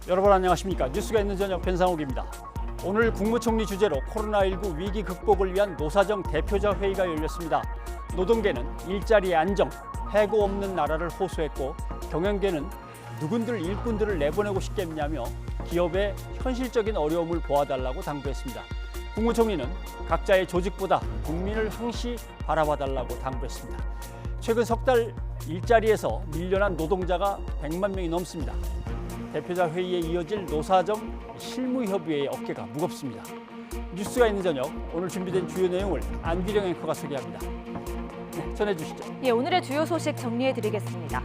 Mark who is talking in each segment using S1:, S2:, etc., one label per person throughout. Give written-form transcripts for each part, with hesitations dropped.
S1: 여러분 안녕하십니까? 뉴스가 있는 저녁 변상욱입니다. 오늘 국무총리 주재로 코로나19 위기 극복을 위한 노사정 대표자 회의가 열렸습니다. 노동계는 일자리의 안정, 해고 없는 나라를 호소했고 경영계는 누군들 일꾼들을 내보내고 싶겠냐며 기업의 현실적인 어려움을 보아달라고 당부했습니다. 국무총리는 각자의 조직보다 국민을 항시 바라봐달라고 당부했습니다. 최근 석 달 일자리에서 밀려난 노동자가 100만 명이 넘습니다. 대표자 회의에 이어질 노사정 실무협의회의 어깨가 무겁습니다. 뉴스가 있는 저녁, 오늘 준비된 주요 내용을 안기령 앵커가 소개합니다. 네, 전해주시죠.
S2: 오늘의 주요 소식 정리해드리겠습니다.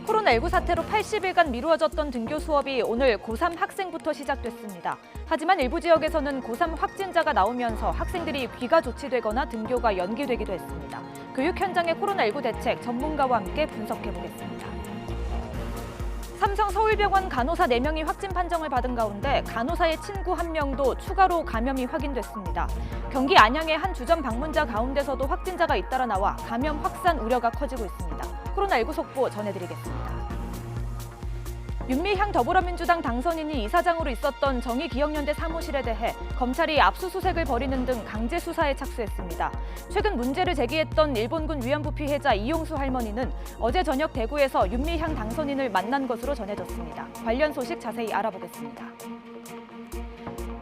S2: 코로나19 사태로 80일간 미루어졌던 등교 수업이 오늘 고3 학생부터 시작됐습니다. 하지만 일부 지역에서는 고3 확진자가 나오면서 학생들이 귀가 조치되거나 등교가 연기되기도 했습니다. 교육 현장의 코로나19 대책 전문가와 함께 분석해보겠습니다. 삼성 서울병원 간호사 4명이 확진 판정을 받은 가운데 간호사의 친구 1명도 추가로 감염이 확인됐습니다. 경기 안양의 한 주점 방문자 가운데서도 확진자가 잇따라 나와 감염 확산 우려가 커지고 있습니다. 코로나19 속보 전해드리겠습니다. 윤미향 더불어민주당 당선인이 이사장으로 있었던 정의기억연대 사무실에 대해 검찰이 압수수색을 벌이는 등 강제 수사에 착수했습니다. 최근 문제를 제기했던 일본군 위안부 피해자 이용수 할머니는 어제 저녁 대구에서 윤미향 당선인을 만난 것으로 전해졌습니다. 관련 소식 자세히 알아보겠습니다.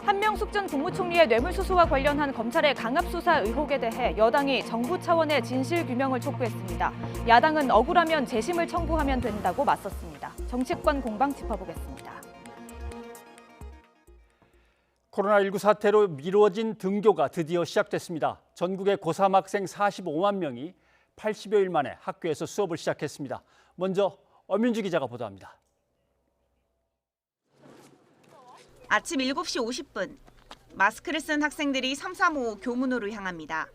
S2: 한명숙 전 국무총리의 뇌물수수와 관련한 검찰의 강압수사 의혹에 대해 여당이 정부 차원의 진실규명을 촉구했습니다. 야당은 억울하면 재심을 청구하면 된다고 맞섰습니다. 정치권 공방 짚어보겠습니다.
S1: 코로나19 사태로 미뤄진 등교가 드디어 시작됐습니다. 전국의 고3 학생 45만 명이 80여일 만에 학교에서 수업을 시작했습니다. 먼저 엄윤주 기자가 보도합니다.
S3: 아침 7시 50분, 마스크를 쓴 학생들이 335 교문으로 향합니다.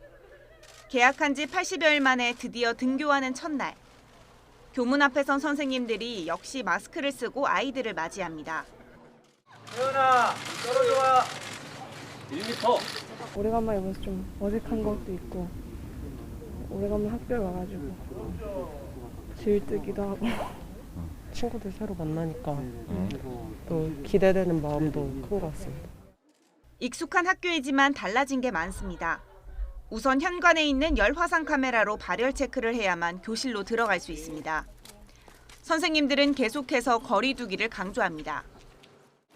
S3: 개학한 지 80여일 만에 드디어 등교하는 첫날. 교문 앞에 선 선생님들이 역시 마스크를 쓰고 아이들을 맞이합니다.
S4: 혜연아, 떨어져와. 1m.
S5: 오래간만에 보면서 좀 어색한 것도 있고 오래간만에 학교를 와가지고 질뜨기도 하고
S6: 친구들 새로 만나니까 또 기대되는 마음도 큰 것 같습니다.
S3: 익숙한 학교이지만 달라진 게 많습니다. 우선 현관에 있는 열화상 카메라로 발열 체크를 해야만 교실로 들어갈 수 있습니다. 선생님들은 계속해서 거리 두기를 강조합니다.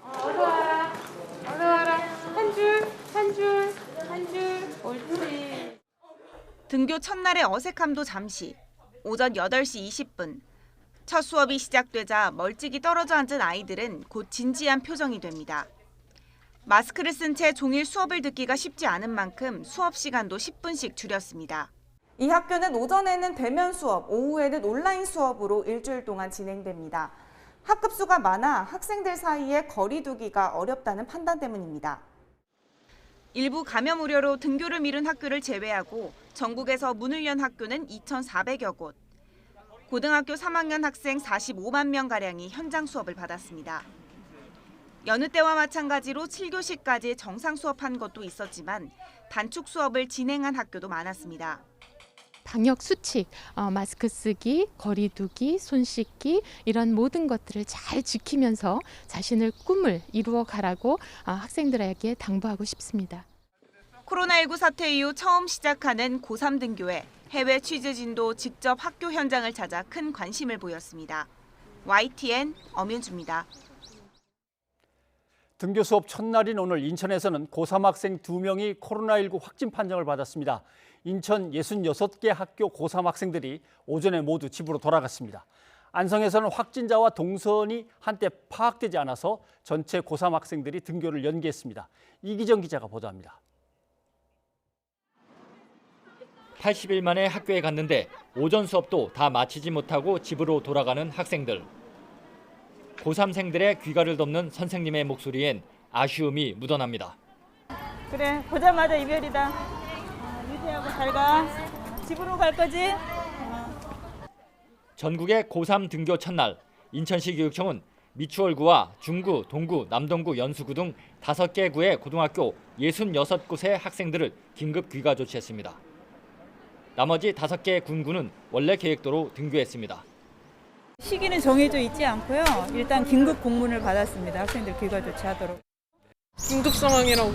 S7: 어서 와라. 어서 와라. 한 줄. 옳지.
S3: 등교 첫날의 어색함도 잠시. 오전 8시 20분. 첫 수업이 시작되자 멀찍이 떨어져 앉은 아이들은 곧 진지한 표정이 됩니다. 마스크를 쓴 채 종일 수업을 듣기가 쉽지 않은 만큼 수업 시간도 10분씩 줄였습니다.
S8: 이 학교는 오전에는 대면 수업, 오후에는 온라인 수업으로 일주일 동안 진행됩니다. 학급 수가 많아 학생들 사이에 거리 두기가 어렵다는 판단 때문입니다.
S3: 일부 감염 우려로 등교를 미룬 학교를 제외하고 전국에서 문을 연 학교는 2,400여 곳. 고등학교 3학년 학생 45만 명가량이 현장 수업을 받았습니다. 여느 때와 마찬가지로 7교시까지 정상 수업한 것도 있었지만 단축 수업을 진행한 학교도 많았습니다.
S9: 방역 수칙, 마스크 쓰기, 거리 두기, 손 씻기 이런 모든 것들을 잘 지키면서 자신의 꿈을 이루어 가라고 학생들에게 당부하고 싶습니다.
S3: 코로나19 사태 이후 처음 시작하는 고3 등교에 해외 취재진도 직접 학교 현장을 찾아 큰 관심을 보였습니다. YTN 엄윤주입니다.
S1: 등교 수업 첫날인 오늘 인천에서는 고3 학생 2명이 코로나19 확진 판정을 받았습니다. 인천 66개 학교 고3 학생들이 오전에 모두 집으로 돌아갔습니다. 안성에서는 확진자와 동선이 한때 파악되지 않아서 전체 고3 학생들이 등교를 연기했습니다. 이기정 기자가 보도합니다.
S10: 80일 만에 학교에 갔는데 오전 수업도 다 마치지 못하고 집으로 돌아가는 학생들. 고3생들의 귀가를 덮는 선생님의 목소리엔 아쉬움이 묻어납니다.
S7: 그래, 보자마자 이별이다. 유세하고 잘 가. 집으로 갈 거지?
S10: 전국의 고3 등교 첫날, 인천시 교육청은 미추홀구와 중구, 동구, 남동구, 연수구 등 5개 구의 고등학교 66곳의 학생들을 긴급 귀가 조치했습니다. 나머지 5개 군구는 원래 계획대로 등교했습니다.
S7: 시기는 정해져 있지 않고요. 일단 긴급 공문을 받았습니다. 학생들 귀가 조치하도록.
S5: 긴급 상황이라고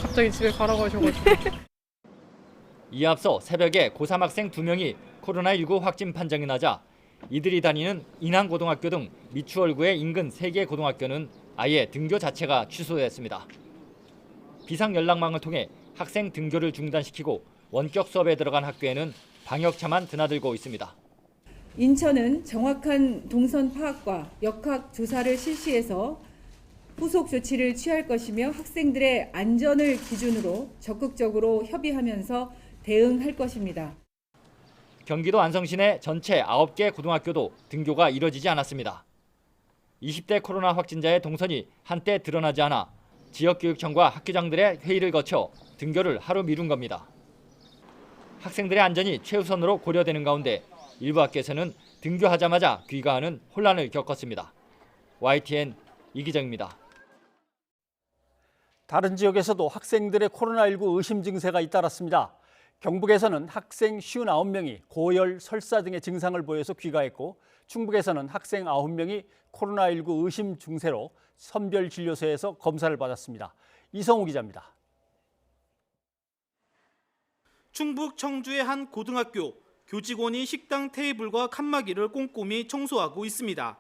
S5: 갑자기 집에 가라고 하셔가지고.
S10: 이에 앞서 새벽에 고3 학생 2명이 코로나19 확진 판정이 나자 이들이 다니는 인항고등학교 등 미추홀구의 인근 3개 고등학교는 아예 등교 자체가 취소됐습니다. 비상연락망을 통해 학생 등교를 중단시키고 원격 수업에 들어간 학교에는 방역차만 드나들고 있습니다.
S11: 인천은 정확한 동선 파악과 역학 조사를 실시해서 후속 조치를 취할 것이며 학생들의 안전을 기준으로 적극적으로 협의하면서 대응할 것입니다.
S10: 경기도 안성시내 전체 9개 고등학교도 등교가 이뤄지지 않았습니다. 20대 코로나 확진자의 동선이 한때 드러나지 않아 지역교육청과 학교장들의 회의를 거쳐 등교를 하루 미룬 겁니다. 학생들의 안전이 최우선으로 고려되는 가운데 일부 학교에서는 등교하자마자 귀가하는 혼란을 겪었습니다. YTN 이기정입니다.
S1: 다른 지역에서도 학생들의 코로나19 의심 증세가 잇따랐습니다. 경북에서는 학생 59명이 고열, 설사 등의 증상을 보여서 귀가했고 충북에서는 학생 9명이 코로나19 의심 증세로 선별진료소에서 검사를 받았습니다. 이성우 기자입니다.
S12: 충북 청주의 한 고등학교, 교직원이 식당 테이블과 칸막이를 꼼꼼히 청소하고 있습니다.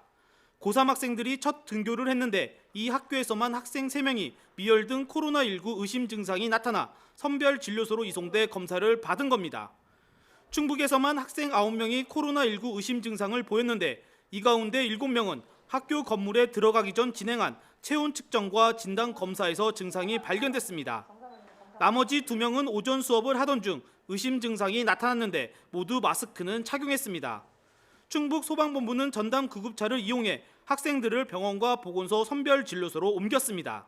S12: 고3 학생들이 첫 등교를 했는데 이 학교에서만 학생 3명이 미열 등 코로나19 의심 증상이 나타나 선별진료소로 이송돼 검사를 받은 겁니다. 충북에서만 학생 9명이 코로나19 의심 증상을 보였는데 이 가운데 7명은 학교 건물에 들어가기 전 진행한 체온 측정과 진단 검사에서 증상이 발견됐습니다. 나머지 2명은 오전 수업을 하던 중 의심 증상이 나타났는데 모두 마스크는 착용했습니다. 충북 소방본부는 전담 구급차를 이용해 학생들을 병원과 보건소 선별진료소로 옮겼습니다.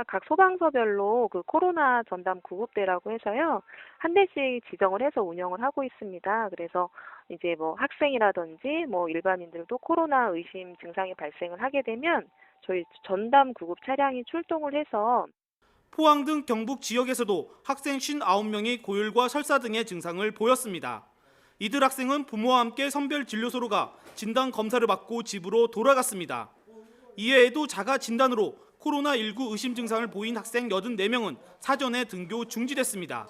S13: 각 소방서별로 그 코로나 전담 구급대라고 해서요, 한 대씩 지정을 해서 운영을 하고 있습니다. 그래서 이제 뭐 학생이라든지 뭐 일반인들도 코로나 의심 증상이 발생을 하게 되면 저희 전담 구급 차량이 출동을 해서
S12: 포항 등 경북 지역에서도 학생 59명이 고열과 설사 등의 증상을 보였습니다. 이들 학생은 부모와 함께 선별진료소로 가 진단 검사를 받고 집으로 돌아갔습니다. 이외에도 자가 진단으로 코로나19 의심 증상을 보인 학생 84명은 사전에 등교 중지됐습니다.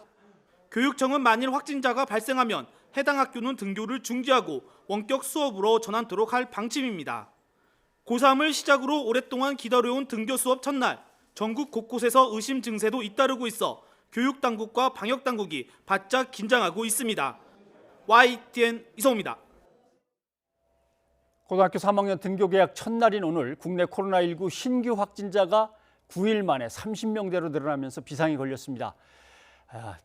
S12: 교육청은 만일 확진자가 발생하면 해당 학교는 등교를 중지하고 원격 수업으로 전환토록 할 방침입니다. 고3을 시작으로 오랫동안 기다려온 등교 수업 첫날, 전국 곳곳에서 의심 증세도 잇따르고 있어 교육당국과 방역당국이 바짝 긴장하고 있습니다. YTN 이성우입니다.
S1: 고등학교 3학년 등교 개학 첫날인 오늘 국내 코로나19 신규 확진자가 9일 만에 30명대로 늘어나면서 비상이 걸렸습니다.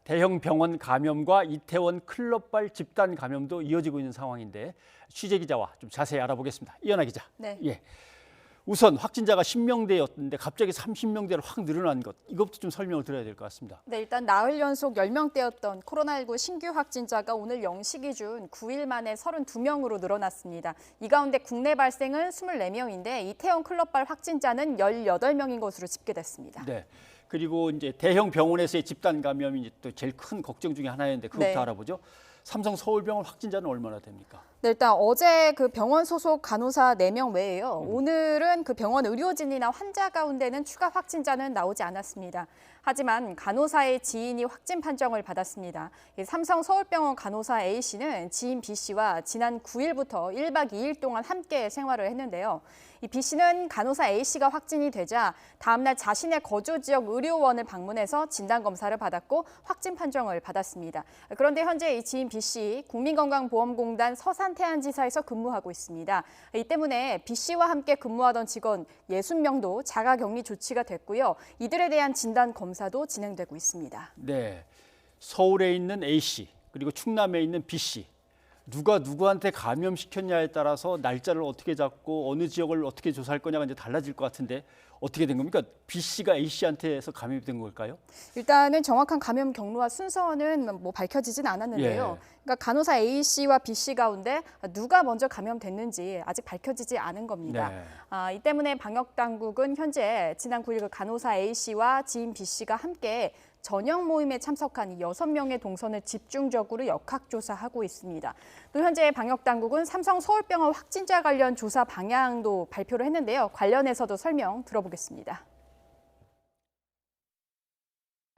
S1: 대형 병원 감염과 이태원 클럽발 집단 감염도 이어지고 있는 상황인데 취재 기자와 좀 자세히 알아보겠습니다. 이현아 기자.
S14: 네.
S1: 예. 우선 확진자가 10명대였는데 갑자기 30명대로 확 늘어난 것, 이것부터 좀 설명을 드려야 될 것 같습니다.
S14: 네, 일단 나흘 연속 10명대였던 코로나19 신규 확진자가 오늘 0시 기준 9일 만에 32명으로 늘어났습니다. 이 가운데 국내 발생은 24명인데 이태원 클럽발 확진자는 18명인 것으로 집계됐습니다.
S1: 네. 그리고 이제 대형 병원에서의 집단 감염이 또 제일 큰 걱정 중에 하나였는데 그것부터
S14: 네.
S1: 알아보죠. 삼성 서울병원 확진자는 얼마나 됩니까?
S14: 네, 일단 어제 그 병원 소속 간호사 4명 외에요. 오늘은 그 병원 의료진이나 환자 가운데는 추가 확진자는 나오지 않았습니다. 하지만 간호사의 지인이 확진 판정을 받았습니다. 삼성 서울병원 간호사 A씨는 지인 B씨와 지난 9일부터 1박 2일 동안 함께 생활을 했는데요. 이 B씨는 간호사 A씨가 확진이 되자 다음날 자신의 거주 지역 의료원을 방문해서 진단검사를 받았고 확진 판정을 받았습니다. 그런데 현재 이 지인 B씨 국민건강보험공단 서산태안지사에서 근무하고 있습니다. 이 때문에 B씨와 함께 근무하던 직원 60명도 자가격리 조치가 됐고요. 이들에 대한 진단검사도 진행되고 있습니다.
S1: 네, 서울에 있는 A씨 그리고 충남에 있는 B씨. 누가 누구한테 감염시켰냐에 따라서 날짜를 어떻게 잡고 어느 지역을 어떻게 조사할 거냐가 이제 달라질 것 같은데 어떻게 된 겁니까? B 씨가 A 씨한테서 감염이 된 걸까요?
S14: 일단은 정확한 감염 경로와 순서는 뭐 밝혀지진 않았는데요. 그러니까 간호사 A 씨와 B 씨 가운데 누가 먼저 감염됐는지 아직 밝혀지지 않은 겁니다. 이 때문에 방역 당국은 현재 지난 9일 그 간호사 A 씨와 지인 B 씨가 함께 저녁 모임에 참석한 6명의 동선을 집중적으로 역학조사하고 있습니다. 또 현재 방역당국은 삼성 서울병원 확진자 관련 조사 방향도 발표를 했는데요. 관련해서도 설명 들어보겠습니다.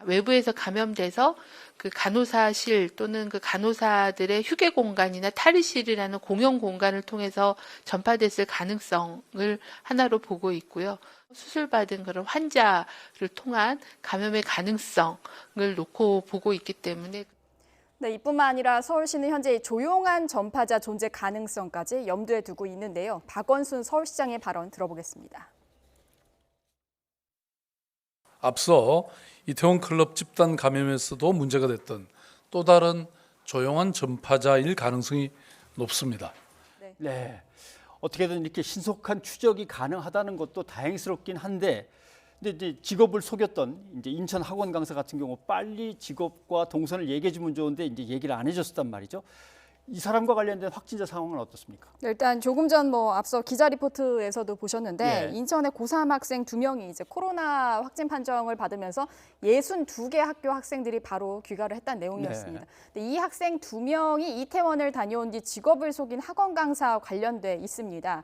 S15: 외부에서 감염돼서 그 간호사실 또는 그 간호사들의 휴게 공간이나 탈의실이라는 공용 공간을 통해서 전파됐을 가능성을 하나로 보고 있고요. 수술받은 그런 환자를 통한 감염의 가능성을 놓고 보고 있기 때문에
S14: 네, 이뿐만 아니라 서울시는 현재 조용한 전파자 존재 가능성까지 염두에 두고 있는데요. 박원순 서울시장의 발언 들어보겠습니다.
S16: 앞서 이태원 클럽 집단 감염에서도 문제가 됐던 또 다른 조용한 전파자일 가능성이 높습니다.
S1: 네. 어떻게든 이렇게 신속한 추적이 가능하다는 것도 다행스럽긴 한데, 근데 이제 직업을 속였던 이제 인천 학원 강사 같은 경우 빨리 직업과 동선을 얘기해 주면 좋은데 이제 얘기를 안 해줬단 말이죠. 이 사람과 관련된 확진자 상황은 어떻습니까?
S14: 일단 조금 전 앞서 기자 리포트에서도 보셨는데 인천의 고3 학생 2명이 이제 코로나 확진 판정을 받으면서 62개 학교 학생들이 바로 귀가를 했다는 내용이었습니다. 근데 이 학생 2명이 이태원을 다녀온 뒤 직업을 속인 학원 강사와 관련돼 있습니다.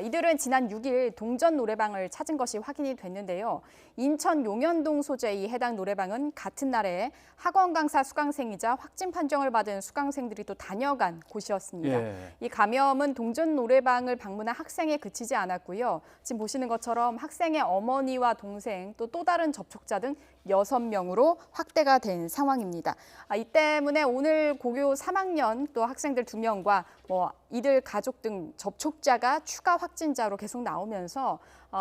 S14: 이들은 지난 6일 동전 노래방을 찾은 것이 확인이 됐는데요. 인천 용현동 소재의 해당 노래방은 같은 날에 학원 강사 수강생이자 확진 판정을 받은 수강생들이 또 다녀간 곳이었습니다. 이 감염은 동전 노래방을 방문한 학생에 그치지 않았고요. 지금 보시는 것처럼 학생의 어머니와 동생 또 다른 접촉자 등 6명으로 확대가 된 상황입니다. 이 때문에 오늘 고교 3학년 또 학생들 2명과 이들 가족 등 접촉자가 추가 확진자로 계속 나오면서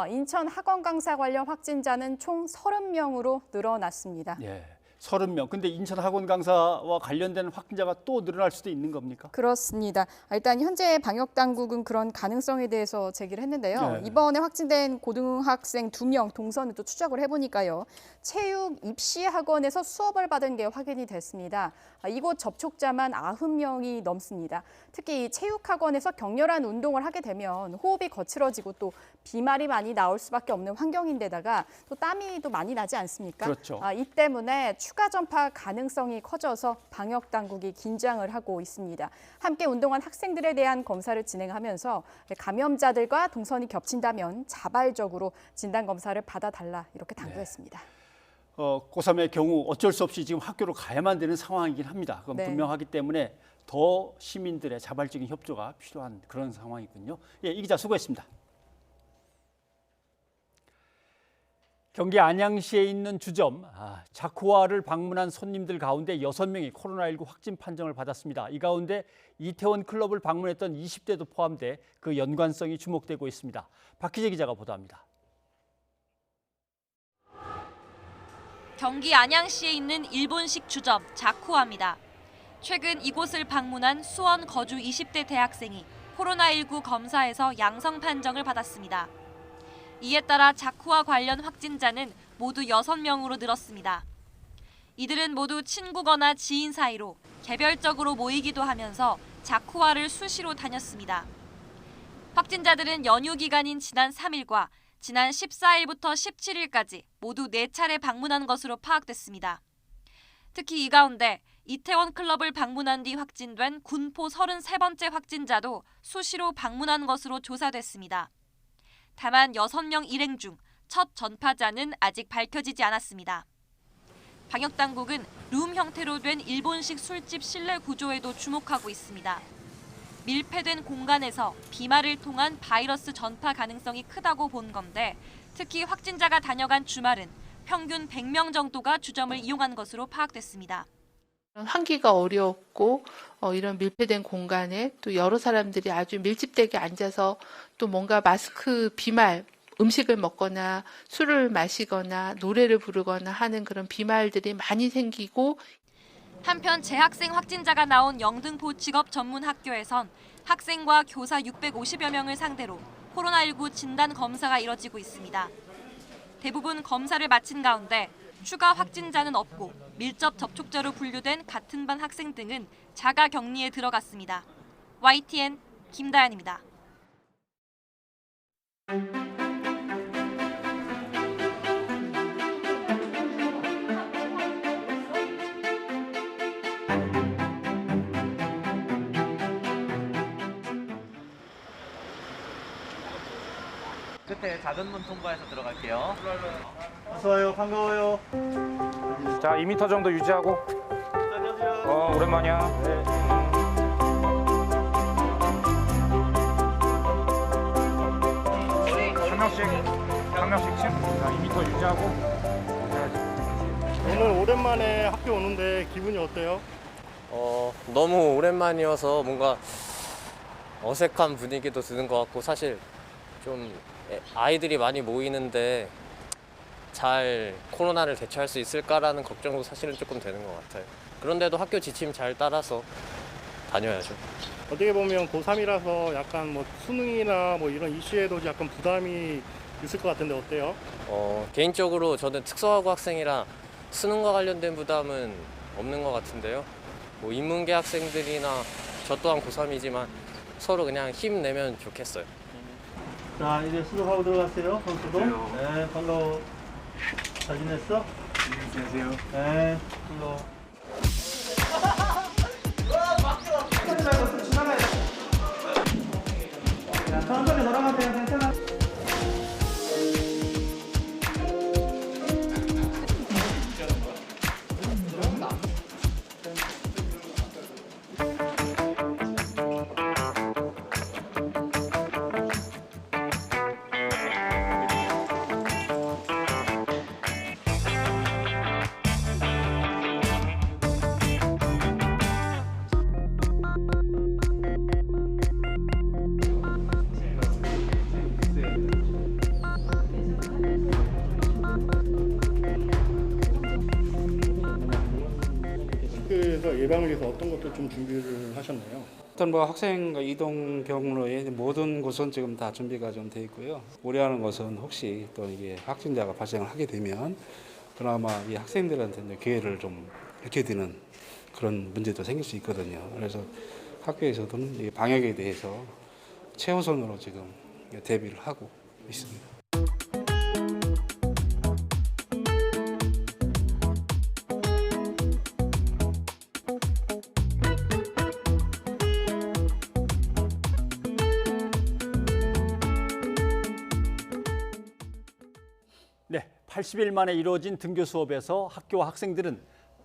S14: 인천 학원 강사 관련 확진자는 총 30명으로 늘어났습니다.
S1: 30명. 근데 인천 학원 강사와 관련된 확진자가 또 늘어날 수도 있는 겁니까?
S14: 그렇습니다. 일단 현재 방역 당국은 그런 가능성에 대해서 제기를 했는데요. 이번에 확진된 고등학생 2명 동선을 또 추적을 해보니까요. 체육 입시 학원에서 수업을 받은 게 확인이 됐습니다. 이곳 접촉자만 90명이 넘습니다. 특히 체육 학원에서 격렬한 운동을 하게 되면 호흡이 거칠어지고 또 비말이 많이 나올 수밖에 없는 환경인데다가 또 땀이 또 많이 나지 않습니까?
S1: 그렇죠.
S14: 이 때문에 추가 전파 가능성이 커져서 방역 당국이 긴장을 하고 있습니다. 함께 운동한 학생들에 대한 검사를 진행하면서 감염자들과 동선이 겹친다면 자발적으로 진단 검사를 받아달라 이렇게 당부했습니다.
S1: 고3의 경우 어쩔 수 없이 지금 학교로 가야만 되는 상황이긴 합니다. 그건 분명하기 때문에 더 시민들의 자발적인 협조가 필요한 그런 상황이군요. 이 기자 수고했습니다. 경기 안양시에 있는 주점 자쿠아를 방문한 손님들 가운데 6명이 코로나19 확진 판정을 받았습니다. 이 가운데 이태원 클럽을 방문했던 20대도 포함돼 그 연관성이 주목되고 있습니다. 박희재 기자가 보도합니다.
S17: 경기 안양시에 있는 일본식 주점 자쿠아입니다. 최근 이곳을 방문한 수원 거주 20대 대학생이 코로나19 검사에서 양성 판정을 받았습니다. 이에 따라 자쿠아 관련 확진자는 모두 6명으로 늘었습니다. 이들은 모두 친구거나 지인 사이로 개별적으로 모이기도 하면서 자쿠아를 수시로 다녔습니다. 확진자들은 연휴 기간인 지난 3일과 지난 14일부터 17일까지 모두 4차례 방문한 것으로 파악됐습니다. 특히 이 가운데 이태원 클럽을 방문한 뒤 확진된 군포 33번째 확진자도 수시로 방문한 것으로 조사됐습니다. 다만 6명 일행 중 첫 전파자는 아직 밝혀지지 않았습니다. 방역당국은 룸 형태로 된 일본식 술집 실내 구조에도 주목하고 있습니다. 밀폐된 공간에서 비말을 통한 바이러스 전파 가능성이 크다고 본 건데 특히 확진자가 다녀간 주말은 평균 100명 정도가 주점을 이용한 것으로 파악됐습니다.
S15: 환기가 어렵고 이런 밀폐된 공간에 또 여러 사람들이 아주 밀집되게 앉아서 또 뭔가 마스크 비말, 음식을 먹거나 술을 마시거나 노래를 부르거나 하는 그런 비말들이 많이 생기고
S17: 한편 재학생 확진자가 나온 영등포 직업 전문 학교에선 학생과 교사 650여 명을 상대로 코로나19 진단 검사가 이뤄지고 있습니다. 대부분 검사를 마친 가운데 추가 확진자는 없고 밀접 접촉자로 분류된 같은 반 학생 등은 자가 격리에 들어갔습니다. YTN 김다연입니다.
S4: 끝에 작은 문 통과해서 들어갈게요.
S18: 어서 와요. 반가워요.
S19: 자, 2m 정도 유지하고. 오랜만이야. 네. 한 명씩 침. 자, 2m 유지하고.
S18: 오늘 오랜만에 학교 오는데 기분이 어때요?
S20: 너무 오랜만이어서 뭔가 어색한 분위기도 드는 것 같고, 사실 좀 아이들이 많이 모이는데 잘 코로나를 대처할 수 있을까라는 걱정도 사실은 조금 되는 것 같아요. 그런데도 학교 지침 잘 따라서 다녀야죠.
S18: 어떻게 보면 고3이라서 약간 뭐 수능이나 뭐 이런 이슈에도 약간 부담이 있을 것 같은데 어때요?
S20: 개인적으로 저는 특성화고 학생이라 수능과 관련된 부담은 없는 것 같은데요. 뭐 인문계 학생들이나 저 또한 고3이지만 서로 그냥 힘내면 좋겠어요.
S18: 자, 이제 수업하고 들어갔어요. 선수도. 네, 반가워. 잘 지냈어? 안녕하세요. 네, 반가워. 천천히 돌아가세요. 괜찮아. 학교에서 예방을 위해서 어떤 것들 좀 준비를 하셨나요?
S21: 일단 뭐 학생 이동 경로에 모든 곳은 지금 다 준비가 좀 돼 있고요. 우려하는 것은 혹시 또 이게 확진자가 발생을 하게 되면 그나마 이 학생들한테 기회를 좀 잃게 되는 그런 문제도 생길 수 있거든요. 그래서 학교에서는 이 방역에 대해서 최우선으로 지금 대비를 하고 있습니다.
S1: 네, 80일 만에 이루어진 등교 수업에서 학교와 학생들은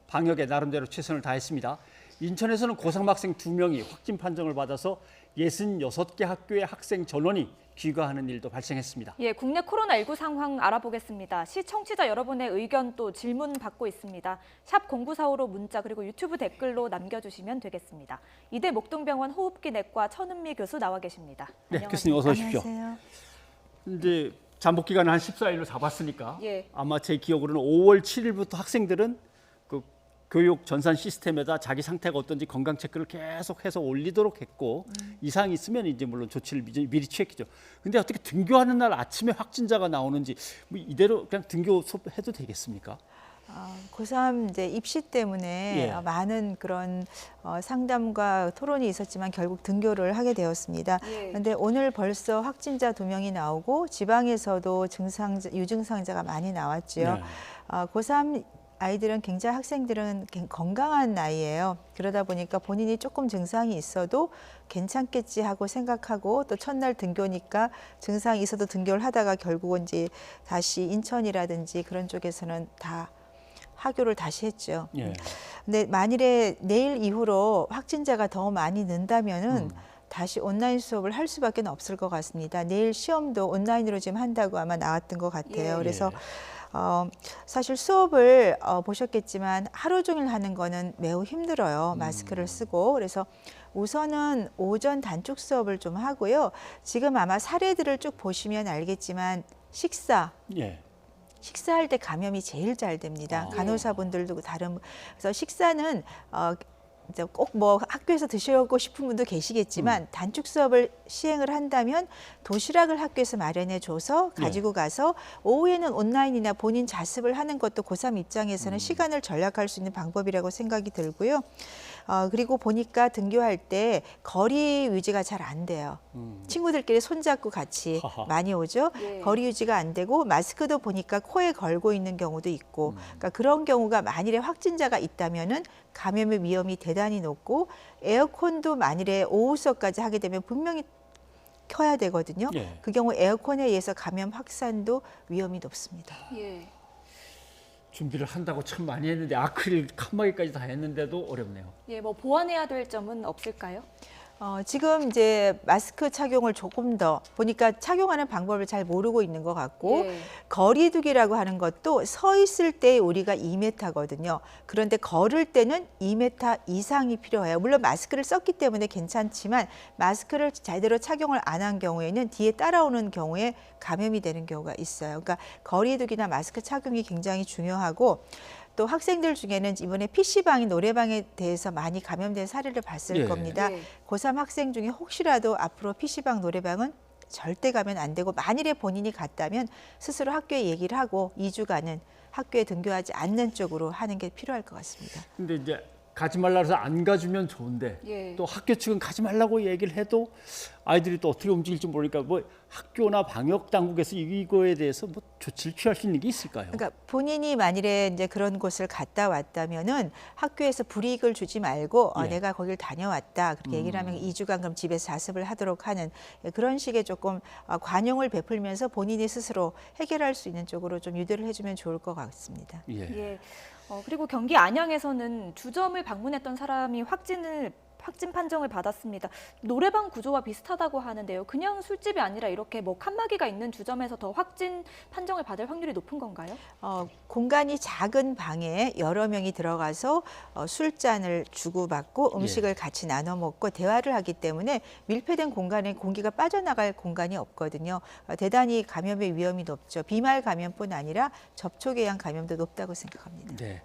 S1: 방역에 나름대로 최선을 다했습니다. 인천에서는 고3 학생 2명이 확진 판정을 받아서 66개 학교의 학생 전원이 귀가하는 일도 발생했습니다.
S2: 예, 국내 코로나19 상황 알아보겠습니다. 시청취자 여러분의 의견 또 질문 받고 있습니다. 샵 0945로 문자 그리고 유튜브 댓글로 남겨주시면 되겠습니다. 이대 목동병원 호흡기 내과 천은미 교수 나와 계십니다.
S1: 네, 교수님 어서 오십시오.
S2: 안녕하세요.
S1: 이제 잠복 기간을 한 14일로 잡았으니까
S2: 예.
S1: 아마 제 기억으로는 5월 7일부터 학생들은 그 교육 전산 시스템에다 자기 상태가 어떤지 건강 체크를 계속해서 올리도록 했고 이상이 있으면 이제 물론 조치를 미리 취했겠죠. 근데 어떻게 등교하는 날 아침에 확진자가 나오는지 뭐 이대로 그냥 등교 수업해도 되겠습니까?
S22: 고3 이제 입시 때문에
S1: 예.
S22: 많은 그런 상담과 토론이 있었지만 결국 등교를 하게 되었습니다. 그런데 오늘 벌써 확진자 2명이 나오고 지방에서도 유증상자가 많이 나왔죠.
S1: 네.
S22: 고3 아이들은 굉장히 학생들은 건강한 나이예요. 그러다 보니까 본인이 조금 증상이 있어도 괜찮겠지 하고 생각하고 또 첫날 등교니까 증상이 있어도 등교를 하다가 결국은 이제 다시 인천이라든지 그런 쪽에서는 다 하교를 다시 했죠.
S1: 예.
S22: 근데 만일에 내일 이후로 확진자가 더 많이 는다면은 다시 온라인 수업을 할 수밖에 없을 것 같습니다. 내일 시험도 온라인으로 지금 한다고 아마 나왔던 것 같아요. 그래서 사실 수업을 보셨겠지만 하루 종일 하는 거는 매우 힘들어요. 마스크를 쓰고. 그래서 우선은 오전 단축 수업을 좀 하고요. 지금 아마 사례들을 쭉 보시면 알겠지만 식사할 때 감염이 제일 잘 됩니다. 간호사분들도 그래서 식사는 꼭 뭐 학교에서 드시고 싶은 분도 계시겠지만 단축 수업을 시행을 한다면 도시락을 학교에서 마련해 줘서 가지고 가서 오후에는 온라인이나 본인 자습을 하는 것도 고3 입장에서는 시간을 절약할 수 있는 방법이라고 생각이 들고요. 그리고 보니까 등교할 때 거리 유지가 잘 안 돼요. 친구들끼리 손잡고 같이 많이 오죠. 거리 유지가 안 되고 마스크도 보니까 코에 걸고 있는 경우도 있고 그러니까 그런 경우가 만일에 확진자가 있다면은 감염의 위험이 대단히 높고 에어컨도 만일에 오후 수업까지 하게 되면 분명히 켜야 되거든요. 그 경우 에어컨에 의해서 감염 확산도 위험이 높습니다.
S1: 준비를 한다고 참 많이 했는데 아크릴 칸막이까지 다 했는데도 어렵네요.
S2: 뭐 보완해야 될 점은 없을까요?
S22: 지금 이제 마스크 착용을 조금 더 보니까 착용하는 방법을 잘 모르고 있는 것 같고 거리두기라고 하는 것도 서 있을 때 우리가 2m거든요. 그런데 걸을 때는 2m 이상이 필요해요. 물론 마스크를 썼기 때문에 괜찮지만 마스크를 제대로 착용을 안 한 경우에는 뒤에 따라오는 경우에 감염이 되는 경우가 있어요. 그러니까 거리두기나 마스크 착용이 굉장히 중요하고 또 학생들 중에는 이번에 PC방이 노래방에 대해서 많이 감염된 사례를 봤을 겁니다. 고3 학생 중에 혹시라도 앞으로 PC방 노래방은 절대 가면 안 되고 만일에 본인이 갔다면 스스로 학교에 얘기를 하고 2주간은 학교에 등교하지 않는 쪽으로 하는 게 필요할 것 같습니다.
S1: 근데 이제 가지 말라 해서 안 가주면 좋은데 또 학교 측은 가지 말라고 얘기를 해도 아이들이 또 어떻게 움직일지 모르니까 뭐 학교나 방역 당국에서 이거에 대해서 뭐 조치를 취할 수 있는 게 있을까요?
S22: 그러니까 본인이 만일에 이제 그런 곳을 갔다 왔다면은 학교에서 불이익을 주지 말고 내가 거길 다녀왔다 그렇게 얘기를 하면 2주간 그럼 집에서 자습을 하도록 하는 그런 식의 조금 관용을 베풀면서 본인이 스스로 해결할 수 있는 쪽으로 좀 유도를 해주면 좋을 것 같습니다.
S2: 그리고 경기 안양에서는 주점을 방문했던 사람이 확진 판정을 받았습니다. 노래방 구조와 비슷하다고 하는데요. 그냥 술집이 아니라 이렇게 뭐 칸막이가 있는 주점에서 더 확진 판정을 받을 확률이 높은 건가요?
S22: 공간이 작은 방에 여러 명이 들어가서 술잔을 주고받고 음식을 같이 나눠 먹고 대화를 하기 때문에 밀폐된 공간에 공기가 빠져나갈 공간이 없거든요. 대단히 감염의 위험이 높죠. 비말 감염뿐 아니라 접촉에 의한 감염도 높다고 생각합니다.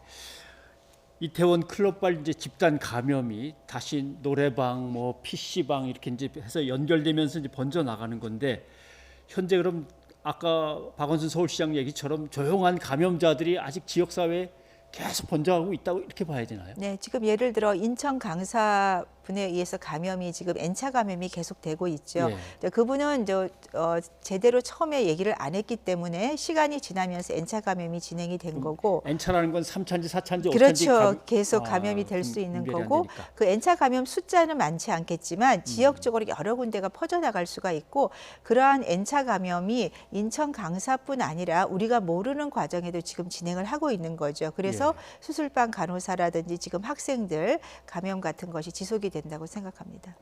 S1: 이태원 클럽발 이제 집단 감염이 다시 노래방, 뭐 PC방 이렇게 이제 해서 연결되면서 이제 번져 나가는 건데 현재 그럼 아까 박원순 서울시장 얘기처럼 조용한 감염자들이 아직 지역 사회에 계속 번져가고 있다고 이렇게 봐야 되나요?
S22: 네, 지금 예를 들어 인천 강사분에 의해서 감염이 지금 N차 감염이 계속되고 있죠. 그분은 제대로 처음에 얘기를 안 했기 때문에 시간이 지나면서 N차 감염이 진행이 된 거고.
S1: N차라는 건 3차인지 4차인지 5차인지
S22: 그렇죠. 계속 감염이 될 수 있는 거고 그 N차 감염 숫자는 많지 않겠지만 지역적으로 여러 군데가 퍼져나갈 수가 있고 그러한 N차 감염이 인천 강사뿐 아니라 우리가 모르는 과정에도 지금 진행을 하고 있는 거죠. 그래서 수술방 간호사라든지 지금 학생들 감염 같은 것이 지속이 된다고 생각합니다.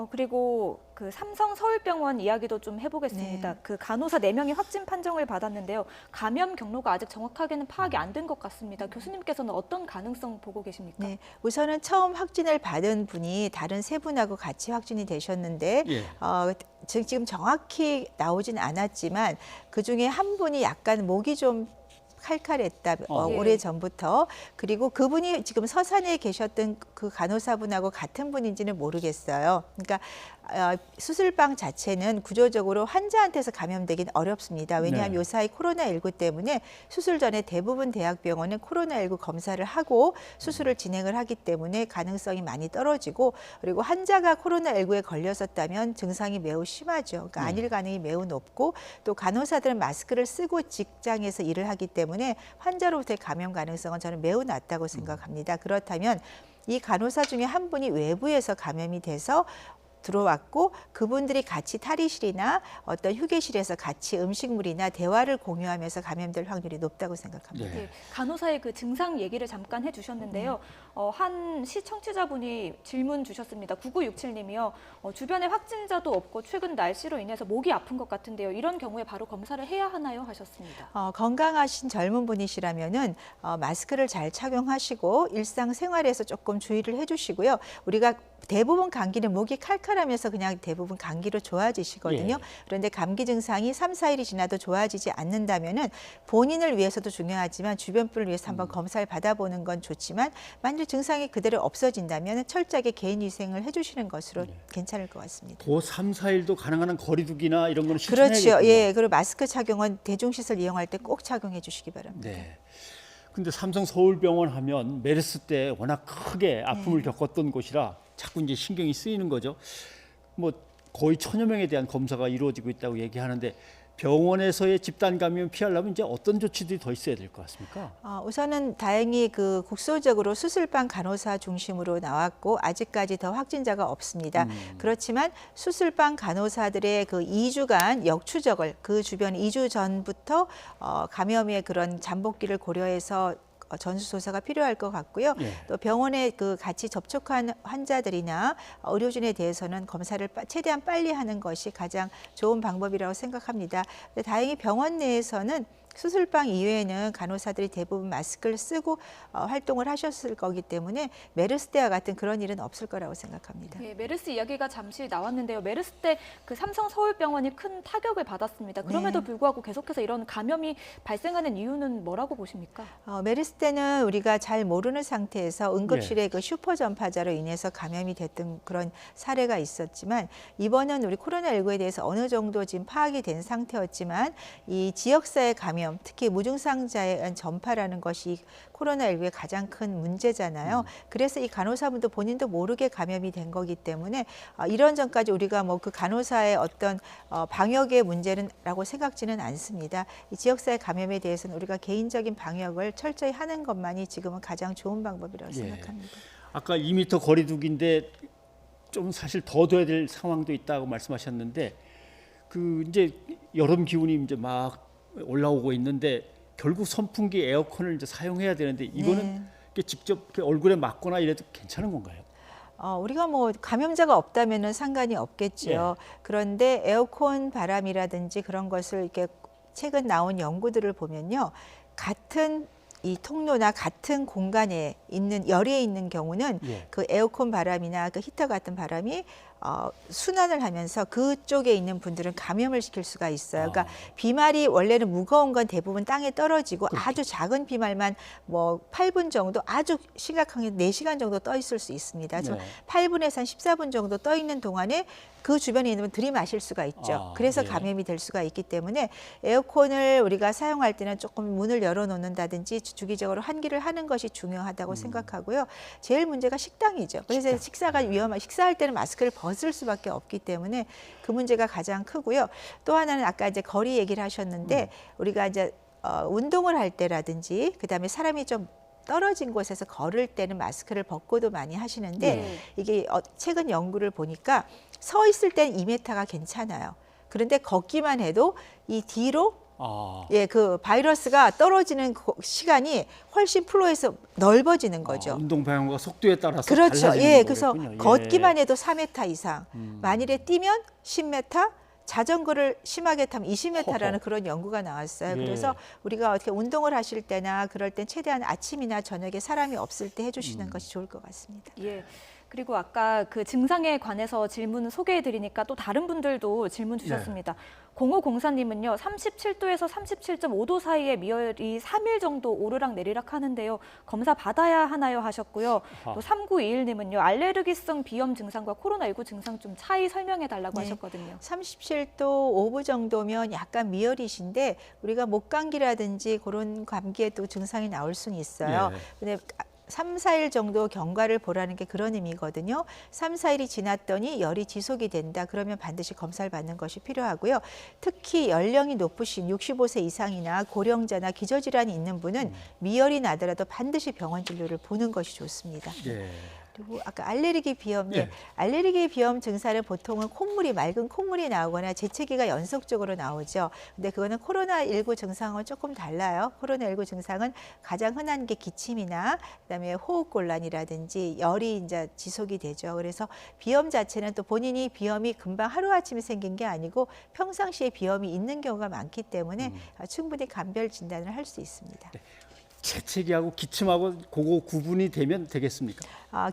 S2: 그리고 그 삼성 서울병원 이야기도 좀 해보겠습니다. 그 간호사 4명이 확진 판정을 받았는데요. 감염 경로가 아직 정확하게는 파악이 안 된 것 같습니다. 교수님께서는 어떤 가능성 보고 계십니까?
S22: 우선은 처음 확진을 받은 분이 다른 3분하고 같이 확진이 되셨는데 지금 정확히 나오진 않았지만 그중에 한 분이 약간 목이 좀 칼칼했다 오래전부터. 그리고 그분이 지금 서산에 계셨던 그 간호사분하고 같은 분인지는 모르겠어요. 그러니까 수술방 자체는 구조적으로 환자한테서 감염되긴 어렵습니다. 왜냐하면 요사이 코로나19 때문에 수술 전에 대부분 대학병원은 코로나19 검사를 하고 수술을 진행을 하기 때문에 가능성이 많이 떨어지고 그리고 환자가 코로나19에 걸렸었다면 증상이 매우 심하죠. 그러니까 안일 가능이 매우 높고 또 간호사들은 마스크를 쓰고 직장에서 일을 하기 때문에 환자로부터의 감염 가능성은 저는 매우 낮다고 생각합니다. 그렇다면 이 간호사 중에 한 분이 외부에서 감염이 돼서 들어왔고 그분들이 같이 탈의실이나 어떤 휴게실에서 같이 음식물이나 대화를 공유하면서 감염될 확률이 높다고 생각합니다.
S2: 간호사의 그 증상 얘기를 잠깐 해주셨는데요. 한 시청취자분이 질문 주셨습니다. 9967님이요. 주변에 확진자도 없고 최근 날씨로 인해서 목이 아픈 것 같은데요. 이런 경우에 바로 검사를 해야 하나요? 하셨습니다.
S22: 건강하신 젊은 분이시라면은 마스크를 잘 착용하시고 일상생활에서 조금 주의를 해주시고요. 우리가 대부분 감기는 목이 칼칼 출혈하면서 그냥 대부분 감기로 좋아지시거든요.
S1: 예.
S22: 그런데 감기 증상이 3, 4일이 지나도 좋아지지 않는다면은 본인을 위해서도 중요하지만 주변 분을 위해서 한번 검사를 받아보는 건 좋지만 만약 증상이 그대로 없어진다면 철저하게 개인 위생을 해주시는 것으로 괜찮을 것 같습니다.
S1: 그 3, 4일도 가능한 한 거리두기나 이런 거는 실천해야겠군요.
S22: 그렇죠. 예. 그리고 마스크 착용은 대중시설 이용할 때 꼭 착용해 주시기 바랍니다.
S1: 네. 근데 삼성 서울병원 하면 메르스 때 워낙 크게 아픔을 겪었던 곳이라 자꾸 이제 신경이 쓰이는 거죠. 뭐 거의 1000여 명에 대한 검사가 이루어지고 있다고 얘기하는데 병원에서의 집단 감염 피하려면 이제 어떤 조치들이 더 있어야 될 것 같습니까?
S22: 우선은 다행히 그 국소적으로 수술방 간호사 중심으로 나왔고 아직까지 더 확진자가 없습니다. 그렇지만 수술방 간호사들의 그 2주간 역추적을 그 주변 2주 전부터 감염의 그런 잠복기를 고려해서 전수조사가 필요할 것 같고요.
S1: 예.
S22: 또 병원에 그 같이 접촉한 환자들이나 의료진에 대해서는 검사를 최대한 빨리 하는 것이 가장 좋은 방법이라고 생각합니다. 근데 다행히 병원 내에서는 수술방 이외에는 간호사들이 대부분 마스크를 쓰고 활동을 하셨을 거기 때문에 메르스 때와 같은 그런 일은 없을 거라고 생각합니다.
S2: 예, 메르스 이야기가 잠시 나왔는데요. 메르스 때 그 삼성 서울병원이 큰 타격을 받았습니다. 그럼에도 불구하고 계속해서 이런 감염이 발생하는 이유는 뭐라고 보십니까?
S22: 메르스 때는 우리가 잘 모르는 상태에서 응급실에 그 슈퍼 전파자로 인해서 감염이 됐던 그런 사례가 있었지만 이번은 우리 코로나19에 대해서 어느 정도 지금 파악이 된 상태였지만 이 지역사회 감염 특히 무증상자에 의한 전파라는 것이 코로나19의 가장 큰 문제잖아요. 그래서 이 간호사분도 본인도 모르게 감염이 된 거기 때문에 이런 점까지 우리가 뭐 그 간호사의 어떤 방역의 문제라고 생각지는 않습니다. 이 지역사회 감염에 대해서는 우리가 개인적인 방역을 철저히 하는 것만이 지금은 가장 좋은 방법이라고 생각합니다.
S1: 아까 2m 거리두기인데 좀 사실 더 돼야 될 상황도 있다고 말씀하셨는데 그 이제 여름 기온이 이제 막 올라오고 있는데 결국 선풍기 에어컨을 이제 사용해야 되는데 이거는 직접 얼굴에 맞거나 이래도 괜찮은 건가요?
S22: 우리가 뭐 감염자가 없다면은 상관이 없겠죠. 그런데 에어컨 바람이라든지 그런 것을 이렇게 최근 나온 연구들을 보면요. 같은 이 통로나 같은 공간에 있는 열에 있는 경우는 그 에어컨 바람이나 그 히터 같은 바람이 순환을 하면서 그쪽에 있는 분들은 감염을 시킬 수가 있어요. 그러니까 비말이 원래는 무거운 건 대부분 땅에 떨어지고 아주 작은 비말만 뭐 8분 정도 아주 심각한 게 4시간 정도 떠 있을 수 있습니다. 하지만 8분에서 한 14분 정도 떠 있는 동안에 그 주변에 있는 분 들이마실 수가 있죠. 그래서 감염이 될 수가 있기 때문에 에어컨을 우리가 사용할 때는 조금 문을 열어놓는다든지 주기적으로 환기를 하는 것이 중요하다고 생각하고요. 제일 문제가 식당이죠. 그래서 식사가 식사할 때는 마스크를 벗을 수밖에 없기 때문에 그 문제가 가장 크고요. 또 하나는 아까 이제 거리 얘기를 하셨는데 우리가 이제 운동을 할 때라든지 그다음에 사람이 좀 떨어진 곳에서 걸을 때는 마스크를 벗고도 많이 하시는데 이게 최근 연구를 보니까 서 있을 때는 2m가 괜찮아요. 그런데 걷기만 해도 이 뒤로 그 바이러스가 떨어지는 시간이 훨씬 플로에서 넓어지는 거죠.
S1: 운동 방향과 속도에 따라서
S22: 그렇죠.
S1: 달라지는
S22: 그래서
S1: 거겠군요.
S22: 걷기만 해도 4m 이상, 만일에 뛰면 10m, 자전거를 심하게 타면 20m라는 그런 연구가 나왔어요. 그래서 우리가 어떻게 운동을 하실 때나 그럴 땐 최대한 아침이나 저녁에 사람이 없을 때 해주시는 것이 좋을 것 같습니다.
S2: 그리고 아까 그 증상에 관해서 질문 소개해드리니까 또 다른 분들도 질문 주셨습니다. 0504님은요. 37도에서 37.5도 사이에 미열이 3일 정도 오르락 내리락 하는데요. 검사 받아야 하나요 하셨고요. 또 3921님은요. 알레르기성 비염 증상과 코로나19 증상 좀 차이 설명해달라고 하셨거든요.
S22: 37도 5분 정도면 약간 미열이신데 우리가 목감기라든지 그런 감기에도 증상이 나올 수는 있어요. 근데 3, 4일 정도 경과를 보라는 게 그런 의미거든요. 3, 4일이 지났더니 열이 지속이 된다. 그러면 반드시 검사를 받는 것이 필요하고요. 특히 연령이 높으신 65세 이상이나 고령자나 기저질환이 있는 분은 미열이 나더라도 반드시 병원 진료를 보는 것이 좋습니다. 그리고 아까 알레르기 비염, 알레르기 비염 증상은 보통은 콧물이 맑은 콧물이 나오거나 재채기가 연속적으로 나오죠. 근데 그거는 코로나19 증상은 조금 달라요. 코로나19 증상은 가장 흔한 게 기침이나 그다음에 호흡곤란이라든지 열이 이제 지속이 되죠. 그래서 비염 자체는 또 본인이 비염이 금방 하루아침에 생긴 게 아니고 평상시에 비염이 있는 경우가 많기 때문에 충분히 감별 진단을 할 수 있습니다.
S1: 재채기하고 기침하고 그거 구분이 되면 되겠습니까?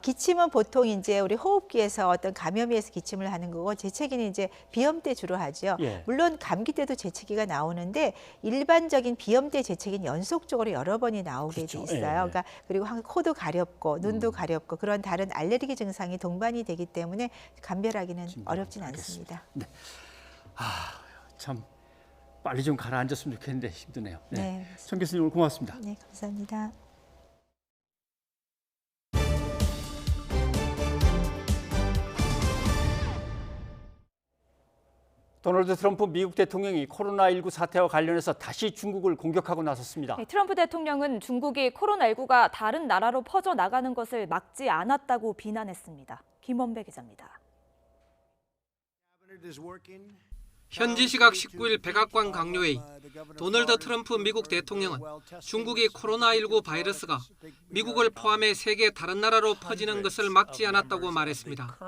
S22: 기침은 보통 이제 우리 호흡기에서 어떤 감염에서 기침을 하는 거고 재채기는 이제 비염 때 주로 하죠.
S1: 예.
S22: 물론 감기 때도 재채기가 나오는데 일반적인 비염 때 재채기는 연속적으로 여러 번이 나오게 돼 있어요.
S1: 예.
S22: 그러니까 그리고 코도 가렵고 눈도 가렵고 그런 다른 알레르기 증상이 동반이 되기 때문에 감별하기는 어렵진 않습니다.
S1: 네. 참 빨리 좀 가라앉았으면 좋겠는데 힘드네요.
S22: 네.
S1: 천 교수님 오늘 고맙습니다.
S22: 네, 감사합니다.
S1: 도널드 트럼프 미국 대통령이 코로나19 사태와 관련해서 다시 중국을 공격하고 나섰습니다.
S2: 네, 트럼프 대통령은 중국이 코로나19가 다른 나라로 퍼져나가는 것을 막지 않았다고 비난했습니다. 김원배 기자입니다.
S6: 현지 시각 19일 백악관 강요회의, 도널드 트럼프 미국 대통령은 중국이 코로나19 바이러스가 미국을 포함해 세계 다른 나라로 퍼지는 것을 막지 않았다고 말했습니다.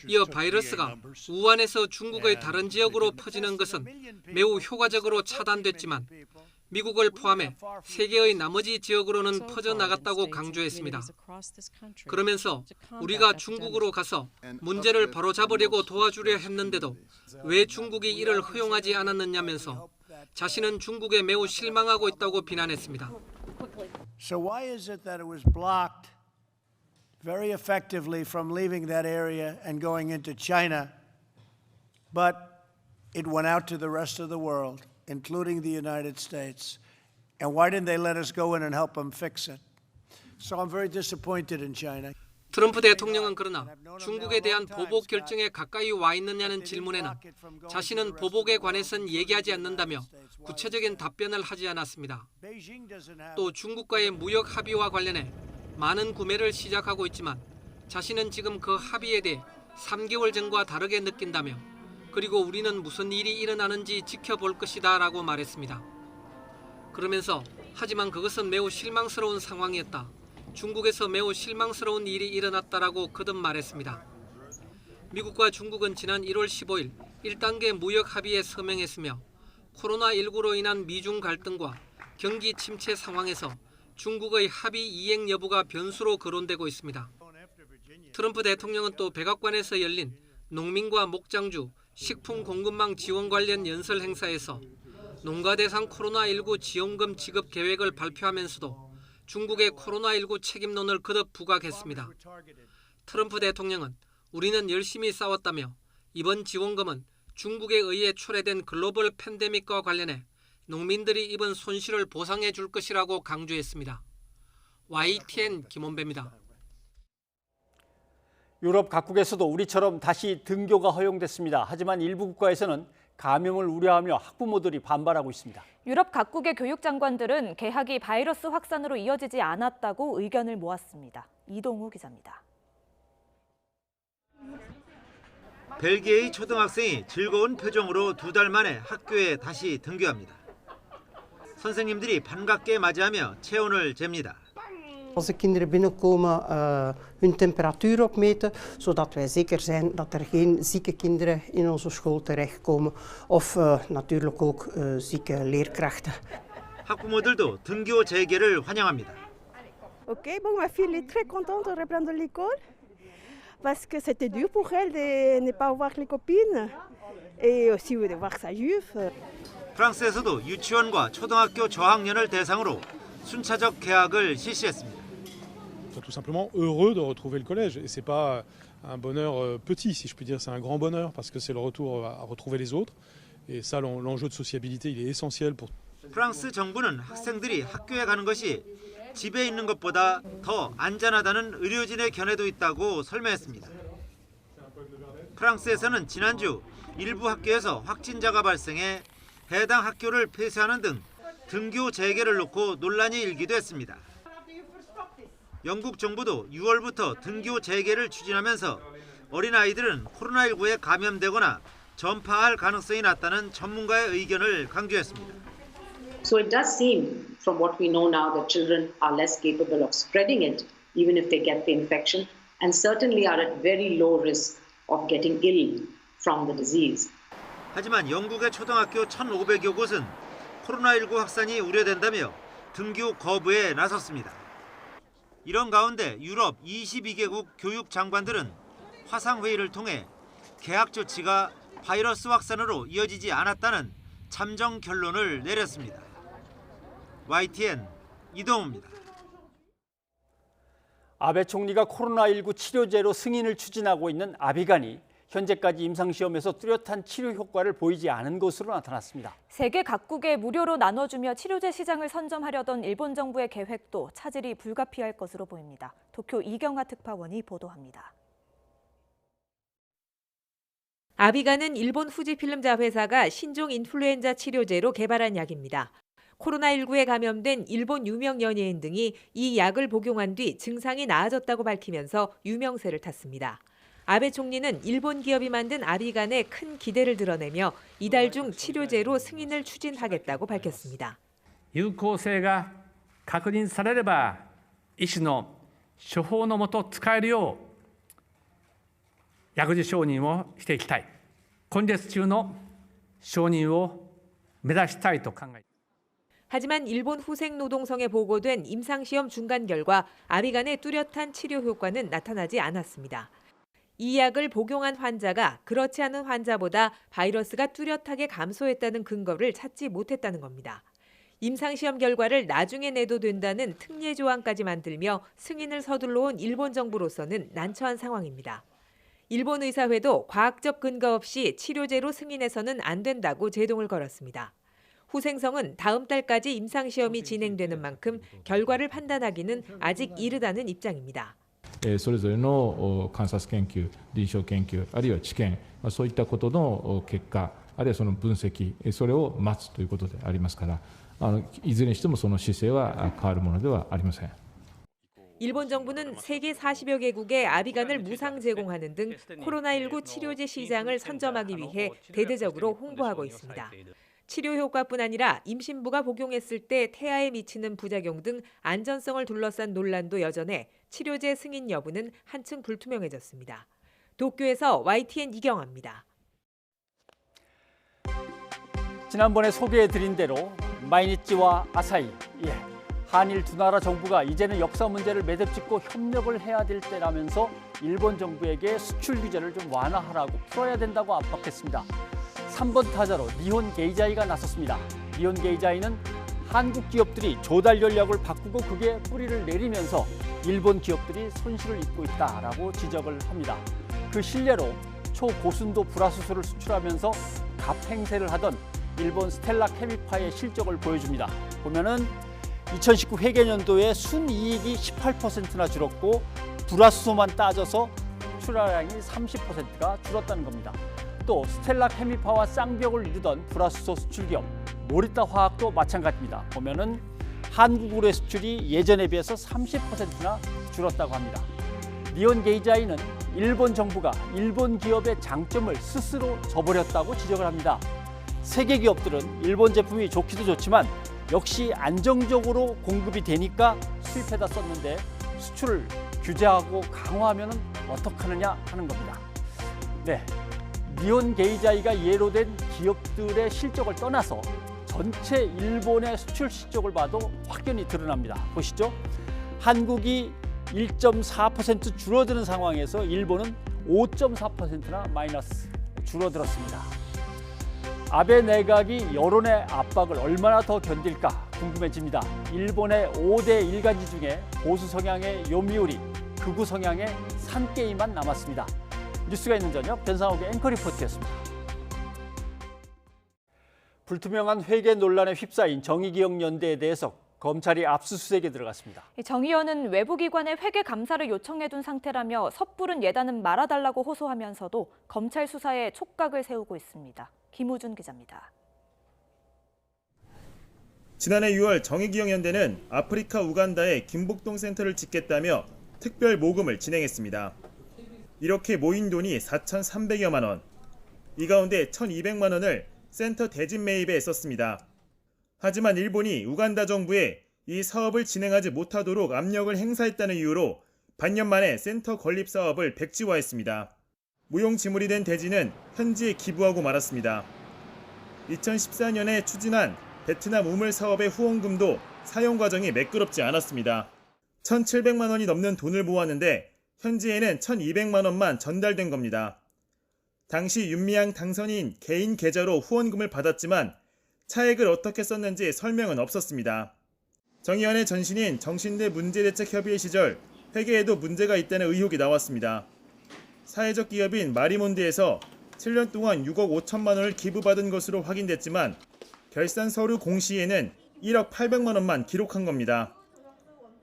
S6: 이어 바이러스가 우한에서 중국의 다른 지역으로 퍼지는 것은 매우 효과적으로 차단됐지만 미국을 포함해 세계의 나머지 지역으로는 퍼져나갔다고 강조했습니다. 그러면서 우리가 중국으로 가서 문제를 바로잡으려고 도와주려 했는데도 왜 중국이 이를 허용하지 않았느냐면서 자신은 중국에 매우 실망하고 있다고 비난했습니다.
S8: So why is it that it was blocked very effectively from leaving that area and going into China, but it went out to the rest of the world, including the United States? And why didn't they let us go in and help them fix it? So I'm very disappointed in China.
S6: 트럼프 대통령은 그러나 중국에 대한 보복 결정에 가까이 와 있느냐는 질문에는 자신은 보복에 관해서는 얘기하지 않는다며 구체적인 답변을 하지 않았습니다. 또 중국과의 무역 합의와 관련해 많은 구매를 시작하고 있지만 자신은 지금 그 합의에 대해 3개월 전과 다르게 느낀다며 그리고 우리는 무슨 일이 일어나는지 지켜볼 것이다 라고 말했습니다. 그러면서 하지만 그것은 매우 실망스러운 상황이었다. 중국에서 매우 실망스러운 일이 일어났다라고 거듭 말했습니다. 미국과 중국은 지난 1월 15일 1단계 무역 합의에 서명했으며 코로나19로 인한 미중 갈등과 경기 침체 상황에서 중국의 합의 이행 여부가 변수로 거론되고 있습니다. 트럼프 대통령은 또 백악관에서 열린 농민과 목장주, 식품 공급망 지원 관련 연설 행사에서 농가 대상 코로나19 지원금 지급 계획을 발표하면서도 중국의 코로나19 책임론을 거듭 부각했습니다. 트럼프 대통령은 우리는 열심히 싸웠다며 이번 지원금은 중국에 의해 초래된 글로벌 팬데믹과 관련해 농민들이 입은 손실을 보상해 줄 것이라고 강조했습니다. YTN 김원배입니다.
S1: 유럽 각국에서도 우리처럼 다시 등교가 허용됐습니다. 하지만 일부 국가에서는 감염을 우려하며 학부모들이 반발하고 있습니다.
S2: 유럽 각국의 교육장관들은 개학이 바이러스 확산으로 이어지지 않았다고 의견을 모았습니다. 이동우 기자입니다.
S23: 벨기에의 초등학생이 즐거운 표정으로 2달 만에 학교에 다시 등교합니다. 선생님들이 반갑게 맞이하며 체온을 잽니다.
S24: Als de kinderen binnenkomen, hun temperatuur opmeten, zodat wij zeker zijn dat er geen zieke kinderen in onze school terechtkomen of natuurlijk ook zieke leerkrachten.
S23: 학부모들도 등교 재개를 환영합니다.
S25: Ok, bon, ma fille est très contente de reprendre l'école parce que c'était dur pour elle de ne pas voir les copines et aussi de voir sa juif.
S23: 프랑스에서도 유치원과 초등학교 저학년을 대상으로 순차적 개학을 실시했습니다.
S26: Tout simplement heureux de retrouver le collège. Et c'est pas un bonheur petit, si je puis dire, c'est un grand bonheur parce que c'est le retour à retrouver les autres. Et ça, l'enjeu de sociabilité, il est essentiel pour.
S23: 프랑스 정부는 학생들이 학교에 가는 것이 집에 있는 것보다 더 안전하다는 의료진의 견해도 있다고 설명했습니다. 프랑스에서는 지난주 일부 학교에서 확진자가 발생해 해당 학교를 폐쇄하는 등 등교 재개를 놓고 논란이 일기도 했습니다. 영국 정부도 6월부터 등교 재개를 추진하면서 어린아이들은 코로나19에 감염되거나 전파할 가능성이 낮다는 전문가의 의견을 강조했습니다.
S27: So it does seem from what we know now that children are less capable of spreading it even if they get the infection and certainly are at very low risk of getting ill from the disease.
S23: 하지만 영국의 초등학교 1,500여 곳은 코로나19 확산이 우려된다며 등교 거부에 나섰습니다. 이런 가운데 유럽 22개국 교육 장관들은 화상회의를 통해 개학 조치가 바이러스 확산으로 이어지지 않았다는 잠정 결론을 내렸습니다. YTN 이동우입니다.
S1: 아베 총리가 코로나19 치료제로 승인을 추진하고 있는 아비간이 현재까지 임상시험에서 뚜렷한 치료 효과를 보이지 않은 것으로 나타났습니다.
S2: 세계 각국에 무료로 나눠주며 치료제 시장을 선점하려던 일본 정부의 계획도 차질이 불가피할 것으로 보입니다. 도쿄 이경아 특파원이 보도합니다.
S3: 아비간은 일본 후지필름자 회사가 신종 인플루엔자 치료제로 개발한 약입니다. 코로나19에 감염된 일본 유명 연예인 등이 이 약을 복용한 뒤 증상이 나아졌다고 밝히면서 유명세를 탔습니다. 아베 총리는 일본 기업이 만든 아비간에 큰 기대를 드러내며 이달 중 치료제로 승인을 추진하겠다고 밝혔습니다.
S5: 有効性が確認されれば医師の処方のもと使えるよう薬事承認をしていきたい。今月中の承認を目指したいと考え。
S3: 하지만 일본 후생노동성에 보고된 임상시험 중간 결과 아비간의 뚜렷한 치료 효과는 나타나지 않았습니다. 이 약을 복용한 환자가 그렇지 않은 환자보다 바이러스가 뚜렷하게 감소했다는 근거를 찾지 못했다는 겁니다. 임상시험 결과를 나중에 내도 된다는 특례 조항까지 만들며 승인을 서둘러 온 일본 정부로서는 난처한 상황입니다. 일본 의사회도 과학적 근거 없이 치료제로 승인해서는 안 된다고 제동을 걸었습니다. 후생성은 다음 달까지 임상시험이 진행되는 만큼 결과를 판단하기는 아직 이르다는 입장입니다.
S7: それぞれの観察研究、臨床研究、あるいは治験、そういったことの結果、あるいはその分析、それを待つということでありますから、いずれにしてもその姿勢は変わるものではありません。
S3: 일본 정부는 세계 40여 개국에 아비간을 무상 제공하는 등 코로나19 치료제 시장을 선점하기 위해 대대적으로 홍보하고 있습니다. 치료 효과뿐 아니라 임신부가 복용했을 때 태아에 미치는 부작용 등 안전성을 둘러싼 논란도 여전해 치료제 승인 여부는 한층 불투명해졌습니다. 도쿄에서 YTN 이경아입니다.
S1: 지난번에 소개해드린 대로 마이니치와 아사히, 한일 두 나라 정부가 이제는 역사 문제를 매듭짓고 협력을 해야 될 때라면서 일본 정부에게 수출 규제를 좀 완화하라고 풀어야 된다고 압박했습니다. 3번 타자로 니혼 게이자이가 나섰습니다. 니혼 게이자이는 한국 기업들이 조달 전략을 바꾸고 그게 뿌리를 내리면서 일본 기업들이 손실을 입고 있다라고 지적을 합니다. 그 신뢰로 초고순도 불화수소를 수출하면서 갑행세를 하던 일본 스텔라 케미파의 실적을 보여줍니다. 보면은 2019 회계년도에 순이익이 18%나 줄었고 불화수소만 따져서 출하량이 30%가 줄었다는 겁니다. 또 스텔라 케미파와 쌍벽을 이루던 불화수소 수출 기업 모리타 화학도 마찬가지입니다. 보면은 한국으로의 수출이 예전에 비해서 30%나 줄었다고 합니다. 니혼 게이자이는 일본 정부가 일본 기업의 장점을 스스로 저버렸다고 지적을 합니다. 세계 기업들은 일본 제품이 좋기도 좋지만 역시 안정적으로 공급이 되니까 수입해다 썼는데 수출을 규제하고 강화하면 어떡하느냐 하는 겁니다. 네, 니혼 게이자이가 예로 된 기업들의 실적을 떠나서 전체 일본의 수출 실적을 봐도 확연히 드러납니다. 보시죠. 한국이 1.4% 줄어드는 상황에서 일본은 5.4%나 마이너스 줄어들었습니다. 아베 내각이 여론의 압박을 얼마나 더 견딜까 궁금해집니다. 일본의 5대 일간지 중에 보수 성향의 요미우리, 극우 성향의 산케이만 남았습니다. 뉴스가 있는 저녁 변상욱의 앵커 리포트였습니다. 불투명한 회계 논란에 휩싸인 정의기억연대에 대해서 검찰이 압수수색에 들어갔습니다.
S2: 정 의원은 외부기관에 회계 감사를 요청해둔 상태라며 섣부른 예단은 말아달라고 호소하면서도 검찰 수사에 촉각을 세우고 있습니다. 김우준 기자입니다.
S9: 지난해 6월 정의기억연대는 아프리카 우간다에 김복동 센터를 짓겠다며 특별 모금을 진행했습니다. 이렇게 모인 돈이 4,300여만 원. 이 가운데 1,200만 원을 센터 대진 매입에 썼습니다. 하지만 일본이 우간다 정부에 이 사업을 진행하지 못하도록 압력을 행사했다는 이유로 반년 만에 센터 건립 사업을 백지화했습니다. 무용지물이 된 대지는 현지에 기부하고 말았습니다. 2014년에 추진한 베트남 우물 사업의 후원금도 사용 과정이 매끄럽지 않았습니다. 1,700만 원이 넘는 돈을 모았는데 현지에는 1,200만 원만 전달된 겁니다. 당시 윤미향 당선인 개인 계좌로 후원금을 받았지만 차액을 어떻게 썼는지 설명은 없었습니다. 정 의원의 전신인 정신대 문제대책협의회 시절 회계에도 문제가 있다는 의혹이 나왔습니다. 사회적 기업인 마리몬드에서 7년 동안 6억 5천만 원을 기부받은 것으로 확인됐지만 결산 서류 공시에는 1억 800만 원만 기록한 겁니다.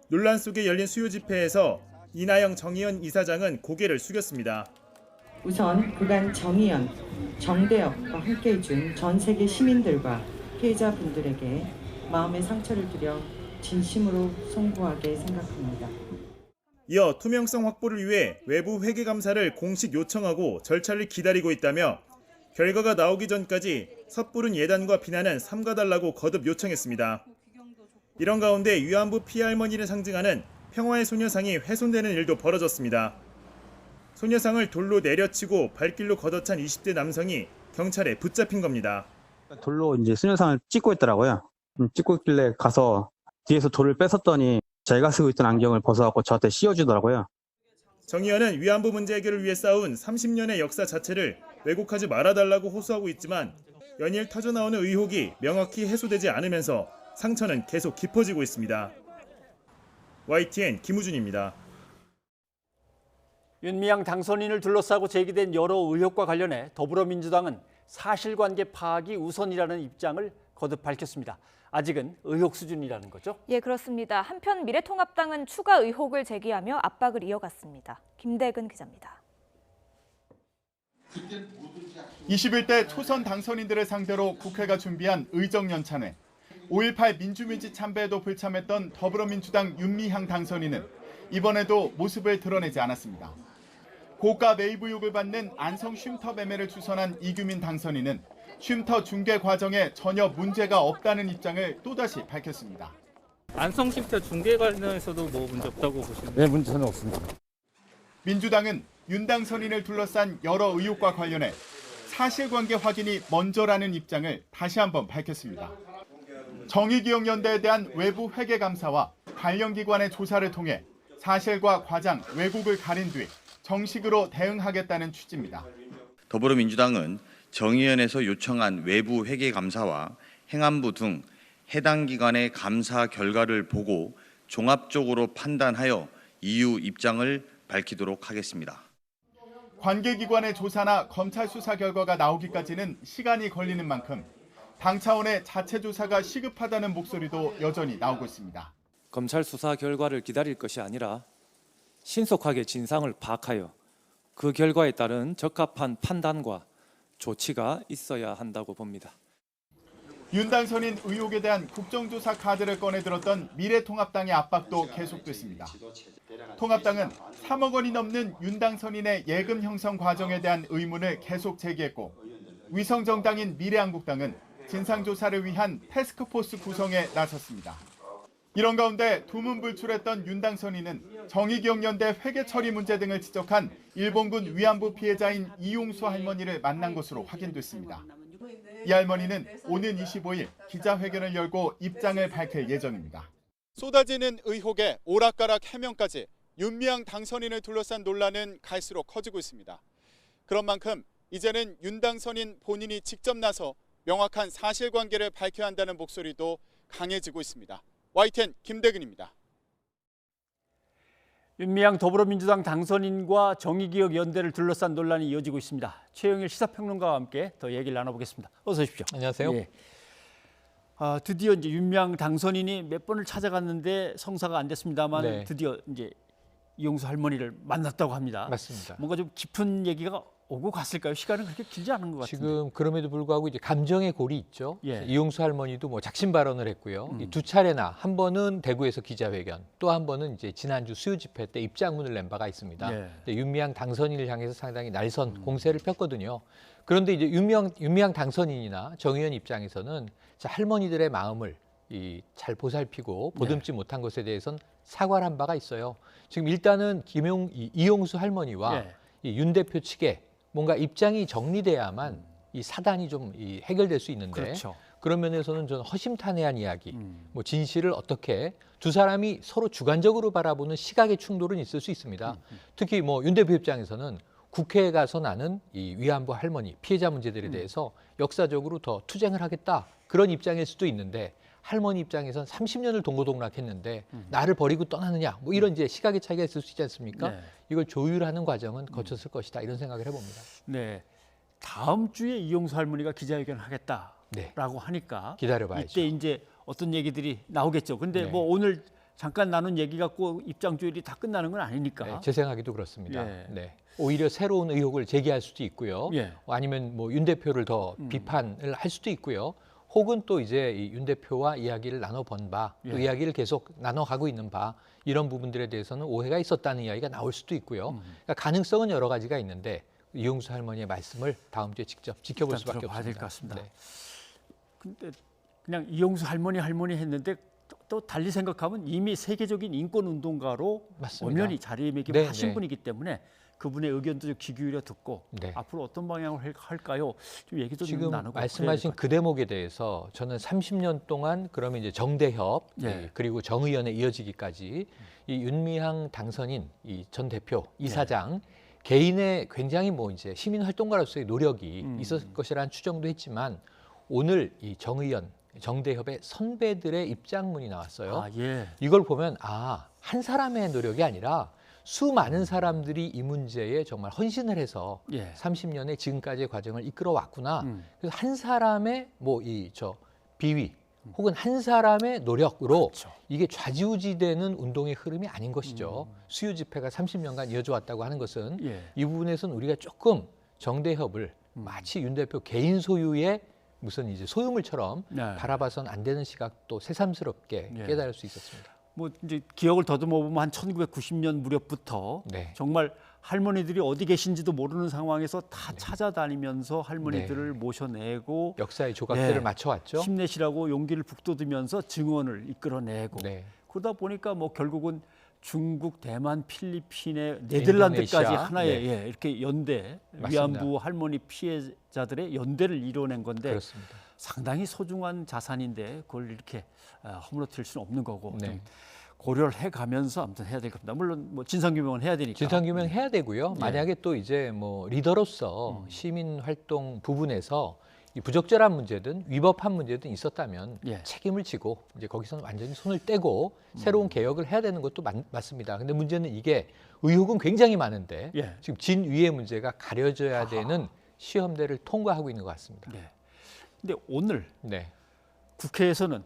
S9: 논란 속에 열린 수요 집회에서 이나영 정 의원 이사장은 고개를 숙였습니다.
S10: 우선 그간 정 의원, 정대협과 함께해준 전 세계 시민들과 피해자분들에게 마음의 상처를 드려 진심으로 송구하게 생각합니다.
S9: 이어 투명성 확보를 위해 외부 회계감사를 공식 요청하고 절차를 기다리고 있다며 결과가 나오기 전까지 섣부른 예단과 비난은 삼가달라고 거듭 요청했습니다. 이런 가운데 위안부 피해 할머니를 상징하는 평화의 소녀상이 훼손되는 일도 벌어졌습니다. 소녀상을 돌로 내려치고 발길로 걷어찬 20대 남성이 경찰에 붙잡힌 겁니다.
S11: 돌로 이제 소녀상을 찍고 있더라고요. 찍고 있길래 가서 뒤에서 돌을 뺏었더니 제가 쓰고 있던 안경을 벗어갖고 저한테 씌워주더라고요.
S9: 정 의원은 위안부 문제 해결을 위해 쌓은 30년의 역사 자체를 왜곡하지 말아달라고 호소하고 있지만 연일 터져나오는 의혹이 명확히 해소되지 않으면서 상처는 계속 깊어지고 있습니다. YTN 김우준입니다.
S1: 윤미향 당선인을 둘러싸고 제기된 여러 의혹과 관련해 더불어민주당은 사실관계 파악이 우선이라는 입장을 거듭 밝혔습니다. 아직은 의혹 수준이라는 거죠?
S2: 예, 그렇습니다. 한편 미래통합당은 추가 의혹을 제기하며 압박을 이어갔습니다. 김대근 기자입니다.
S12: 21대 초선 당선인들을 상대로 국회가 준비한 의정연찬회. 5.18 민주민지 참배에도 불참했던 더불어민주당 윤미향 당선인은 이번에도 모습을 드러내지 않았습니다. 고가 매입 의혹을 받는 안성 쉼터 매매를 주선한 이규민 당선인은 쉼터 중개 과정에 전혀 문제가 없다는 입장을 또다시 밝혔습니다.
S13: 안성 쉼터 중개 관련해서도 뭐 문제 없다고 보시는?
S1: 네, 문제는 없습니다.
S12: 민주당은 윤 당선인을 둘러싼 여러 의혹과 관련해 사실관계 확인이 먼저라는 입장을 다시 한번 밝혔습니다. 정의기억연대에 대한 외부 회계감사와 관련 기관의 조사를 통해 사실과 과장, 왜곡을 가린 뒤 정식으로 대응하겠다는 취지입니다.
S14: 더불어민주당은 정의연에서 요청한 외부 회계감사와 행안부 등 해당 기관의 감사 결과를 보고 종합적으로 판단하여 이후 입장을 밝히도록 하겠습니다.
S12: 관계기관의 조사나 검찰 수사 결과가 나오기까지는 시간이 걸리는 만큼 당 차원의 자체 조사가 시급하다는 목소리도 여전히 나오고 있습니다.
S15: 검찰 수사 결과를 기다릴 것이 아니라 신속하게 진상을 파악하여 그 결과에 따른 적합한 판단과 조치가 있어야 한다고 봅니다.
S12: 윤 당선인 의혹에 대한 국정조사 카드를 꺼내들었던 미래통합당의 압박도 계속됐습니다. 통합당은 3억 원이 넘는 윤 당선인의 예금 형성 과정에 대한 의문을 계속 제기했고 위성정당인 미래한국당은 진상조사를 위한 태스크포스 구성에 나섰습니다. 이런 가운데 두문불출했던 윤 당선인은 정의기억연대 회계 처리 문제 등을 지적한 일본군 위안부 피해자인 이용수 할머니를 만난 것으로 확인됐습니다. 이 할머니는 오는 25일 기자회견을 열고 입장을 밝힐 예정입니다. 쏟아지는 의혹에 오락가락 해명까지 윤미향 당선인을 둘러싼 논란은 갈수록 커지고 있습니다. 그런 만큼 이제는 윤 당선인 본인이 직접 나서 명확한 사실관계를 밝혀야 한다는 목소리도 강해지고 있습니다. YTN 김대근입니다.
S1: 윤미향 더불어민주당 당선인과 정의기억연대를 둘러싼 논란이 이어지고 있습니다. 최영일 시사평론가와 함께 더 얘기를 나눠보겠습니다. 어서 오십시오.
S16: 안녕하세요.
S1: 예. 드디어 이제 윤미향 당선인이 몇 번을 찾아갔는데 성사가 안 됐습니다만
S16: 네.
S1: 드디어 이제 이용수 할머니를 만났다고 합니다.
S16: 맞습니다.
S1: 뭔가 좀 깊은 얘기가 오고 갔을까요? 시간은 그렇게 길지 않은 것 같은데.
S16: 지금 그럼에도 불구하고 이제 감정의 골이 있죠.
S1: 예.
S16: 이용수 할머니도 뭐 작심 발언을 했고요. 이 두 차례나 한 번은 대구에서 기자회견, 또 한 번은 이제 지난주 수요 집회 때 입장문을 낸 바가 있습니다.
S1: 예.
S16: 윤미향 당선인을 향해서 상당히 날선 공세를 폈거든요. 그런데 이제 윤미향 당선인이나 정 의원 입장에서는 할머니들의 마음을 잘 보살피고 보듬지 못한 것에 대해서는 사과를 한 바가 있어요. 지금 일단은 이용수 할머니와 이 윤 대표 측에 뭔가 입장이 정리돼야만 이 사단이 좀 해결될 수 있는데
S1: 그렇죠.
S16: 그런 면에서는 저는 허심탄회한 이야기, 뭐 진실을 어떻게 두 사람이 서로 주관적으로 바라보는 시각의 충돌은 있을 수 있습니다. 특히 뭐 윤 대표 입장에서는 국회에 가서 나는 이 위안부 할머니 피해자 문제들에 대해서 역사적으로 더 투쟁을 하겠다 그런 입장일 수도 있는데 할머니 입장에선 30년을 동고동락했는데 나를 버리고 떠나느냐 뭐 이런 이제 시각의 차이가 있을 수 있지 않습니까?
S1: 네.
S16: 이걸 조율하는 과정은 거쳤을 것이다 이런 생각을 해봅니다.
S1: 네, 다음 주에 이용수 할머니가 기자회견 하겠다라고
S16: 네.
S1: 하니까
S16: 기다려봐야죠.
S1: 이때 이제 어떤 얘기들이 나오겠죠. 근데
S16: 네.
S1: 뭐 오늘 잠깐 나눈 얘기 갖고 입장 조율이 다 끝나는 건 아니니까.
S16: 네, 제 생각에도 그렇습니다.
S1: 예.
S16: 네. 오히려 새로운 의혹을 제기할 수도 있고요.
S1: 예.
S16: 아니면 뭐 윤 대표를 더 비판을 할 수도 있고요. 혹은 또 이제 이 윤 대표와 이야기를 나눠본 바, 또
S1: 예.
S16: 이야기를 계속 나눠가고 있는 바 이런 부분들에 대해서는 오해가 있었다는 이야기가 나올 수도 있고요. 그러니까 가능성은 여러 가지가 있는데 이용수 할머니의 말씀을 다음 주에 직접 지켜볼
S1: 일단
S16: 수밖에
S1: 들어봐야
S16: 없습니다.
S1: 될 것 같습니다.
S16: 네.
S1: 근데 그냥 이용수 할머니 했는데 또 달리 생각하면 이미 세계적인 인권 운동가로
S16: 맞습니다.
S1: 엄연히 자리매김
S16: 네,
S1: 하신
S16: 네.
S1: 분이기 때문에 그분의 의견도 좀 귀 기울여 듣고
S16: 네.
S1: 앞으로 어떤 방향을 할까요? 좀 얘기도 좀
S16: 지금
S1: 나누고
S16: 말씀하신 그 대목에 대해서 저는 30년 동안 그러면 이제 정대협
S1: 예.
S16: 그리고 정의연에 이어지기까지 이 윤미향 당선인 이 전 대표 이사장 개인의 굉장히 뭐 이제 시민 활동가로서의 노력이 있었을 것이라는 추정도 했지만 오늘 이 정의연 정대협의 선배들의 입장문이 나왔어요.
S1: 아, 예.
S16: 이걸 보면 한 사람의 노력이 아니라 수많은 사람들이 이 문제에 정말 헌신을 해서
S1: 예.
S16: 30년의 지금까지의 과정을 이끌어 왔구나. 그래서 한 사람의 뭐 이 비위 혹은 한 사람의 노력으로
S1: 그렇죠.
S16: 이게 좌지우지되는 운동의 흐름이 아닌 것이죠. 수요 집회가 30년간 이어져 왔다고 하는 것은
S1: 예.
S16: 이 부분에서는 우리가 조금 정대협을 마치 윤 대표 개인 소유의 무슨 이제 소유물처럼
S1: 네.
S16: 바라봐서는 안 되는 시각도 새삼스럽게
S1: 예.
S16: 깨달을 수 있었습니다.
S1: 뭐 이제 기억을 더듬어 보면 한 1990년 무렵부터
S16: 네.
S1: 정말 할머니들이 어디 계신지도 모르는 상황에서 다 찾아다니면서 할머니들을 모셔내고
S16: 역사의 조각들을
S1: 네.
S16: 맞춰왔죠.
S1: 힘내시라고 용기를 북돋으면서 증언을 이끌어내고
S16: 네.
S1: 그러다 보니까 뭐 결국은 중국, 대만, 필리핀의 네덜란드까지
S16: 인도네시아.
S1: 하나의
S16: 네.
S1: 이렇게 연대
S16: 맞습니다.
S1: 위안부 할머니 피해자들의 연대를 이뤄낸 건데
S16: 그렇습니다.
S1: 상당히 소중한 자산인데 그걸 이렇게 허물어뜨릴 수는 없는 거고
S16: 네.
S1: 좀 고려를 해가면서 아무튼 해야 될 겁니다. 물론 뭐 진상규명은 해야 되니까.
S16: 진상규명 해야 되고요.
S1: 예.
S16: 만약에 또 이제 뭐 리더로서 시민 활동 부분에서 이 부적절한 문제든 위법한 문제든 있었다면
S1: 예.
S16: 책임을 지고 이제 거기서는 완전히 손을 떼고 새로운 개혁을 해야 되는 것도 맞습니다. 근데 문제는 이게 의혹은 굉장히 많은데
S1: 예.
S16: 지금 진위의 문제가 가려져야 되는 시험대를 통과하고 있는 것 같습니다.
S1: 네. 근데 오늘
S16: 네.
S1: 국회에서는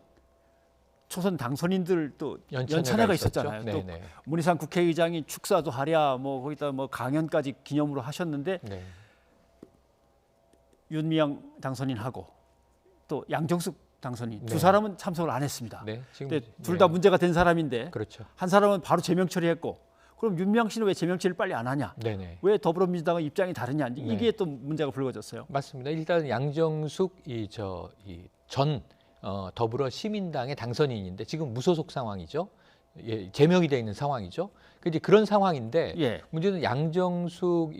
S1: 초선 당선인들 또 연찬회가 있었잖아요. 또
S16: 네네.
S1: 문희상 국회의장이 축사도 하랴 뭐 거기다 뭐 강연까지 기념으로 하셨는데
S16: 네.
S1: 윤미향 당선인하고 또 양정숙 당선인
S16: 네.
S1: 두 사람은 참석을 안 했습니다.
S16: 네. 지금
S1: 근데 둘 다 문제가 된 사람인데
S16: 그렇죠.
S1: 한 사람은 바로 제명 처리했고 그럼 윤미향 씨는 왜 제명 처리를 빨리 안 하냐?
S16: 네네.
S1: 왜 더불어민주당은 입장이 다르냐?
S16: 네.
S1: 이게 또 문제가 불거졌어요.
S16: 맞습니다. 일단 양정숙 전 더불어 시민당의 당선인인데 지금 무소속 상황이죠. 예, 제명이 돼 있는 상황이죠. 이제 그런 상황인데
S1: 예.
S16: 문제는 양정숙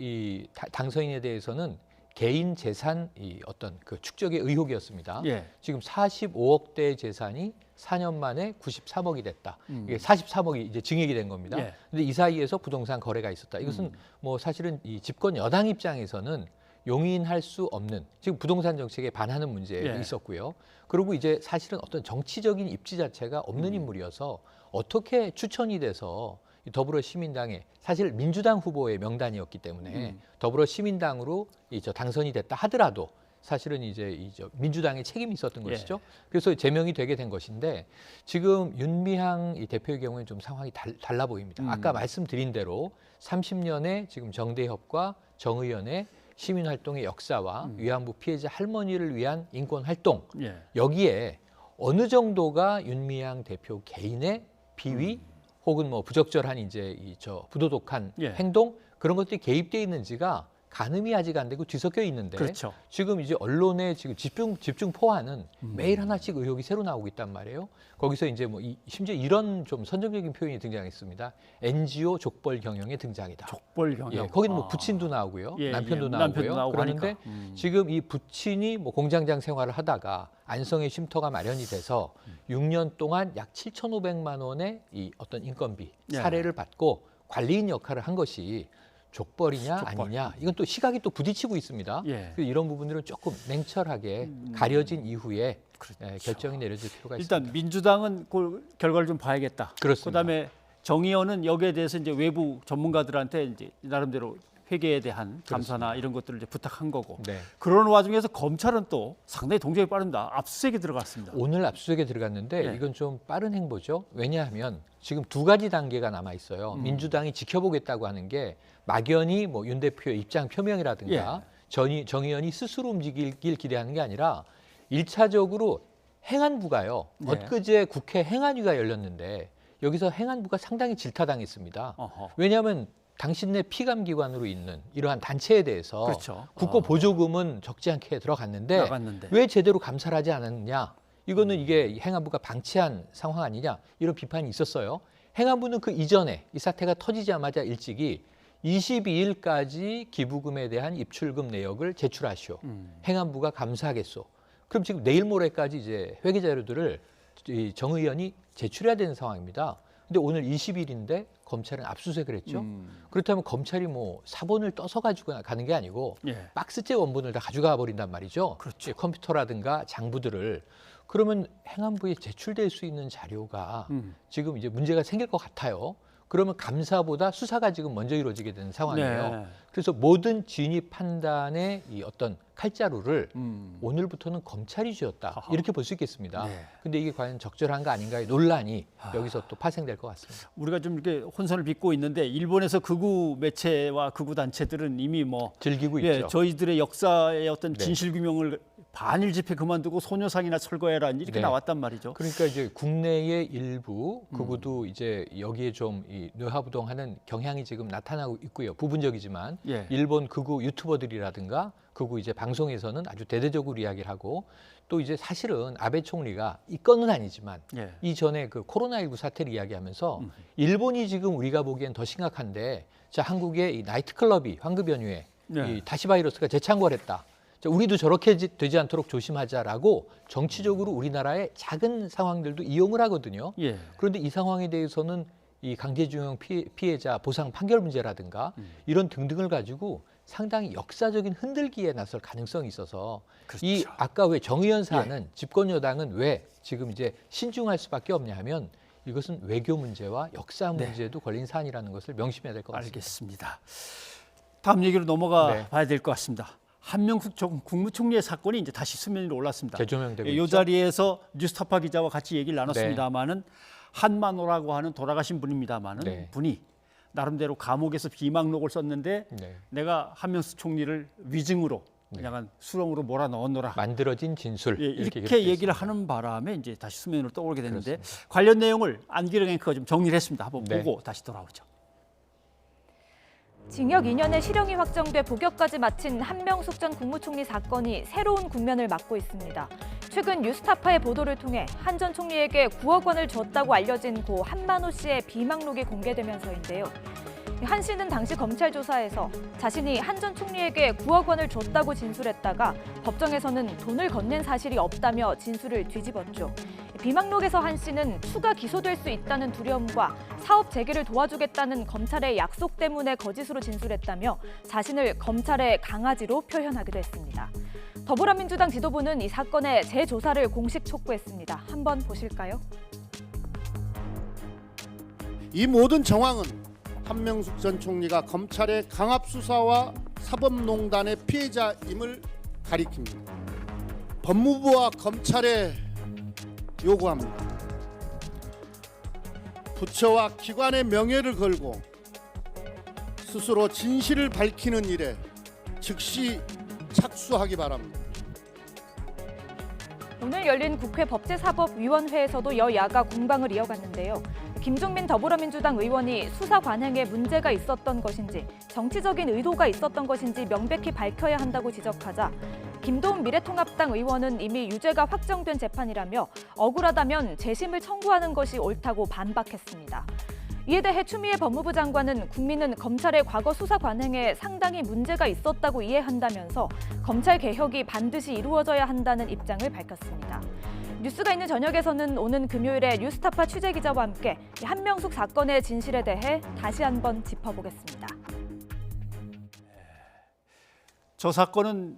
S16: 당선인에 대해서는 개인 재산 어떤 그 축적의 의혹이었습니다.
S1: 예.
S16: 지금 45억대 재산이 4년 만에 93억이 됐다. 이게 43억이 이제 증액이 된 겁니다.
S1: 예.
S16: 근데 이 사이에서 부동산 거래가 있었다. 이것은 뭐 사실은 이 집권 여당 입장에서는 용인할 수 없는 지금 부동산 정책에 반하는 문제가
S1: 예.
S16: 있었고요. 그리고 이제 사실은 어떤 정치적인 입지 자체가 없는 인물이어서 어떻게 추천이 돼서 더불어 시민당의 사실 민주당 후보의 명단이었기 때문에 더불어 시민당으로 당선이 됐다 하더라도 사실은 이제 민주당의 책임이 있었던
S1: 예.
S16: 것이죠. 그래서 제명이 되게 된 것인데 지금 윤미향 대표의 경우에는 좀 상황이 달라 보입니다. 아까 말씀드린 대로 30년의 지금 정대협과 정의연의 시민활동의 역사와 위안부 피해자 할머니를 위한 인권활동
S1: 예.
S16: 여기에 어느 정도가 윤미향 대표 개인의 비위 혹은 뭐 부적절한 부도덕한
S1: 예.
S16: 행동 그런 것들이 개입돼 있는지가 가늠이 아직 안 되고 뒤섞여 있는데
S1: 그렇죠.
S16: 지금 이제 언론에 지금 집중 포화는 매일 하나씩 의혹이 새로 나오고 있단 말이에요. 거기서 이제 뭐 심지어 이런 좀 선정적인 표현이 등장했습니다. NGO 족벌 경영의 등장이다.
S1: 족벌 경영.
S16: 예, 거기는 뭐 부친도 나오고요,
S1: 예,
S16: 남편도
S1: 예,
S16: 나오고요.
S1: 남편도 나오고
S16: 그러는데
S1: 하니까.
S16: 지금 이 부친이 뭐 공장장 생활을 하다가 안성의 쉼터가 마련이 돼서 6년 동안 약 7,500만 원의 이 어떤 인건비
S1: 예.
S16: 사례를 받고 관리인 역할을 한 것이 족벌이냐 아니냐, 이건 또 시각이 또 부딪히고 있습니다.
S1: 예.
S16: 그래서 이런 부분들은 조금 냉철하게 가려진 이후에 결정이 내려질 필요가 있습니다.
S1: 일단 민주당은 그 결과를 좀 봐야겠다.
S16: 그렇습니다.
S1: 그다음에 정의연은 여기에 대해서 이제 외부 전문가들한테 이제 나름대로 회계에 대한 감사나 이런 것들을 이제 부탁한 거고.
S16: 네.
S1: 그런 와중에서 검찰은 또 상당히 동작이 빠릅니다. 압수수색에 들어갔습니다.
S16: 오늘 압수수색에 들어갔는데
S1: 예.
S16: 이건 좀 빠른 행보죠. 왜냐하면 지금 두 가지 단계가 남아 있어요. 민주당이 지켜보겠다고 하는 게 막연히 뭐 윤 대표의 입장 표명이라든가 정의연이 스스로 움직이길 기대하는 게 아니라 1차적으로 행안부가요.
S1: 네.
S16: 엊그제 국회 행안위가 열렸는데 여기서 행안부가 상당히 질타당했습니다. 왜냐하면 당신네 피감기관으로 있는 이러한 단체에 대해서
S1: 그렇죠.
S16: 국고 보조금은 적지 않게 들어갔는데
S1: 나갔는데.
S16: 왜 제대로 감사를 하지 않았느냐. 이거는 이게 행안부가 방치한 상황 아니냐, 이런 비판이 있었어요. 행안부는 그 이전에 이 사태가 터지자마자 일찍이 22일까지 기부금에 대한 입출금 내역을 제출하시오. 행안부가 감사하겠소. 그럼 지금 내일 모레까지 이제 회계 자료들을 정 의원이 제출해야 되는 상황입니다. 근데 오늘 20일인데 검찰은 압수수색을 했죠. 그렇다면 검찰이 뭐 사본을 떠서 가지고 가는 게 아니고 박스째 원본을 다 가져가 버린단 말이죠.
S1: 그렇죠.
S16: 컴퓨터라든가 장부들을. 그러면 행안부에 제출될 수 있는 자료가 지금 이제 문제가 생길 것 같아요. 그러면 감사보다 수사가 지금 먼저 이루어지게 되는 상황이에요.
S1: 네.
S16: 그래서 모든 진위 판단의 이 어떤 칼자루를 오늘부터는 검찰이 쥐었다. 이렇게 볼 수 있겠습니다. 근데 이게 과연 적절한가 아닌가의 논란이 여기서 또 파생될 것 같습니다.
S1: 우리가 좀 이렇게 혼선을 빚고 있는데 일본에서 극우 매체와 극우 단체들은 이미 뭐
S16: 즐기고 있죠.
S1: 저희들의 역사의 어떤
S16: 네.
S1: 진실 규명을 반일 집회 그만두고 소녀상이나 철거해라 이렇게
S16: 네.
S1: 나왔단 말이죠.
S16: 그러니까 이제 국내의 일부 극우도 이제 여기에 좀 이 뇌화부동하는 경향이 지금 나타나고 있고요. 부분적이지만
S1: 예.
S16: 일본 극우 유튜버들이라든가 극우 이제 방송에서는 아주 대대적으로 이야기를 하고, 또 이제 사실은 아베 총리가 이 건은 아니지만
S1: 예.
S16: 이전에 그 코로나19 사태를 이야기하면서 일본이 지금 우리가 보기엔 더 심각한데, 자, 한국의 이 나이트클럽이 황급 연휴에
S1: 네.
S16: 이 다시 바이러스가 재창궐했다. 자, 우리도 저렇게 되지 않도록 조심하자라고 정치적으로 우리나라의 작은 상황들도 이용을 하거든요.
S1: 예.
S16: 그런데 이 상황에 대해서는 이 강제징용 피해자 보상 판결 문제라든가 이런 등등을 가지고 상당히 역사적인 흔들기에 나설 가능성이 있어서 이 아까 왜 정의연 사안은 집권 여당은 왜 지금 이제 신중할 수밖에 없냐 하면 이것은 외교 문제와 역사 문제에도 걸린 사안이라는 것을 명심해야 될 것 같습니다.
S1: 알겠습니다. 다음 얘기로 넘어가
S16: 네.
S1: 봐야 될 것 같습니다. 한명숙 국무총리의 사건이 이제 다시 수면 위로 올랐습니다.
S16: 재조명되고
S1: 이
S16: 있죠.
S1: 자리에서 뉴스타파 기자와 같이 얘기를 나눴습니다마는 한만호라고 하는 돌아가신 분입니다마는
S16: 네.
S1: 분이 나름대로 감옥에서 비망록을 썼는데
S16: 네.
S1: 내가 한명숙 총리를 위증으로 약간 수렁으로 몰아넣었노라.
S16: 만들어진 진술
S1: 이렇게
S16: 기록되어
S1: 얘기를
S16: 있습니다.
S1: 하는 바람에 이제 다시 수면으로 떠오르게 되는데 관련 내용을 안기령 앵커가 좀 정리를 했습니다. 한번
S16: 네.
S1: 보고 다시 돌아오죠.
S2: 징역 2년의 실형이 확정돼 복역까지 마친 한명숙 전 국무총리 사건이 새로운 국면을 맞고 있습니다. 최근 뉴스타파의 보도를 통해 한 전 총리에게 9억 원을 줬다고 알려진 고 한만호 씨의 비망록이 공개되면서인데요. 한 씨는 당시 검찰 조사에서 자신이 한 전 총리에게 9억 원을 줬다고 진술했다가 법정에서는 돈을 건넨 사실이 없다며 진술을 뒤집었죠. 비망록에서 한 씨는 추가 기소될 수 있다는 두려움과 사업 재개를 도와주겠다는 검찰의 약속 때문에 거짓으로 진술했다며 자신을 검찰의 강아지로 표현하기도 했습니다. 더불어민주당 지도부는 이 사건의 재조사를 공식 촉구했습니다. 한번 보실까요?
S4: 이 모든 정황은 한명숙 전 총리가 검찰의 강압 수사와 사법농단의 피해자임을 가리킵니다. 법무부와 검찰에 요구합니다. 부처와 기관의 명예를 걸고 스스로 진실을 밝히는 일에 즉시 착수하기 바랍니다.
S2: 오늘 열린 국회 법제사법위원회에서도 여야가 공방을 이어갔는데요. 김종민 더불어민주당 의원이 수사 관행에 문제가 있었던 것인지 정치적인 의도가 있었던 것인지 명백히 밝혀야 한다고 지적하자 김도훈 미래통합당 의원은 이미 유죄가 확정된 재판이라며 억울하다면 재심을 청구하는 것이 옳다고 반박했습니다. 이에 대해 추미애 법무부 장관은 국민은 검찰의 과거 수사 관행에 상당히 문제가 있었다고 이해한다면서 검찰 개혁이 반드시 이루어져야 한다는 입장을 밝혔습니다. 뉴스가 있는 저녁에서는 오는 금요일에 뉴스타파 취재기자와 함께 한명숙 사건의 진실에 대해 다시 한번 짚어보겠습니다.
S1: 저 사건은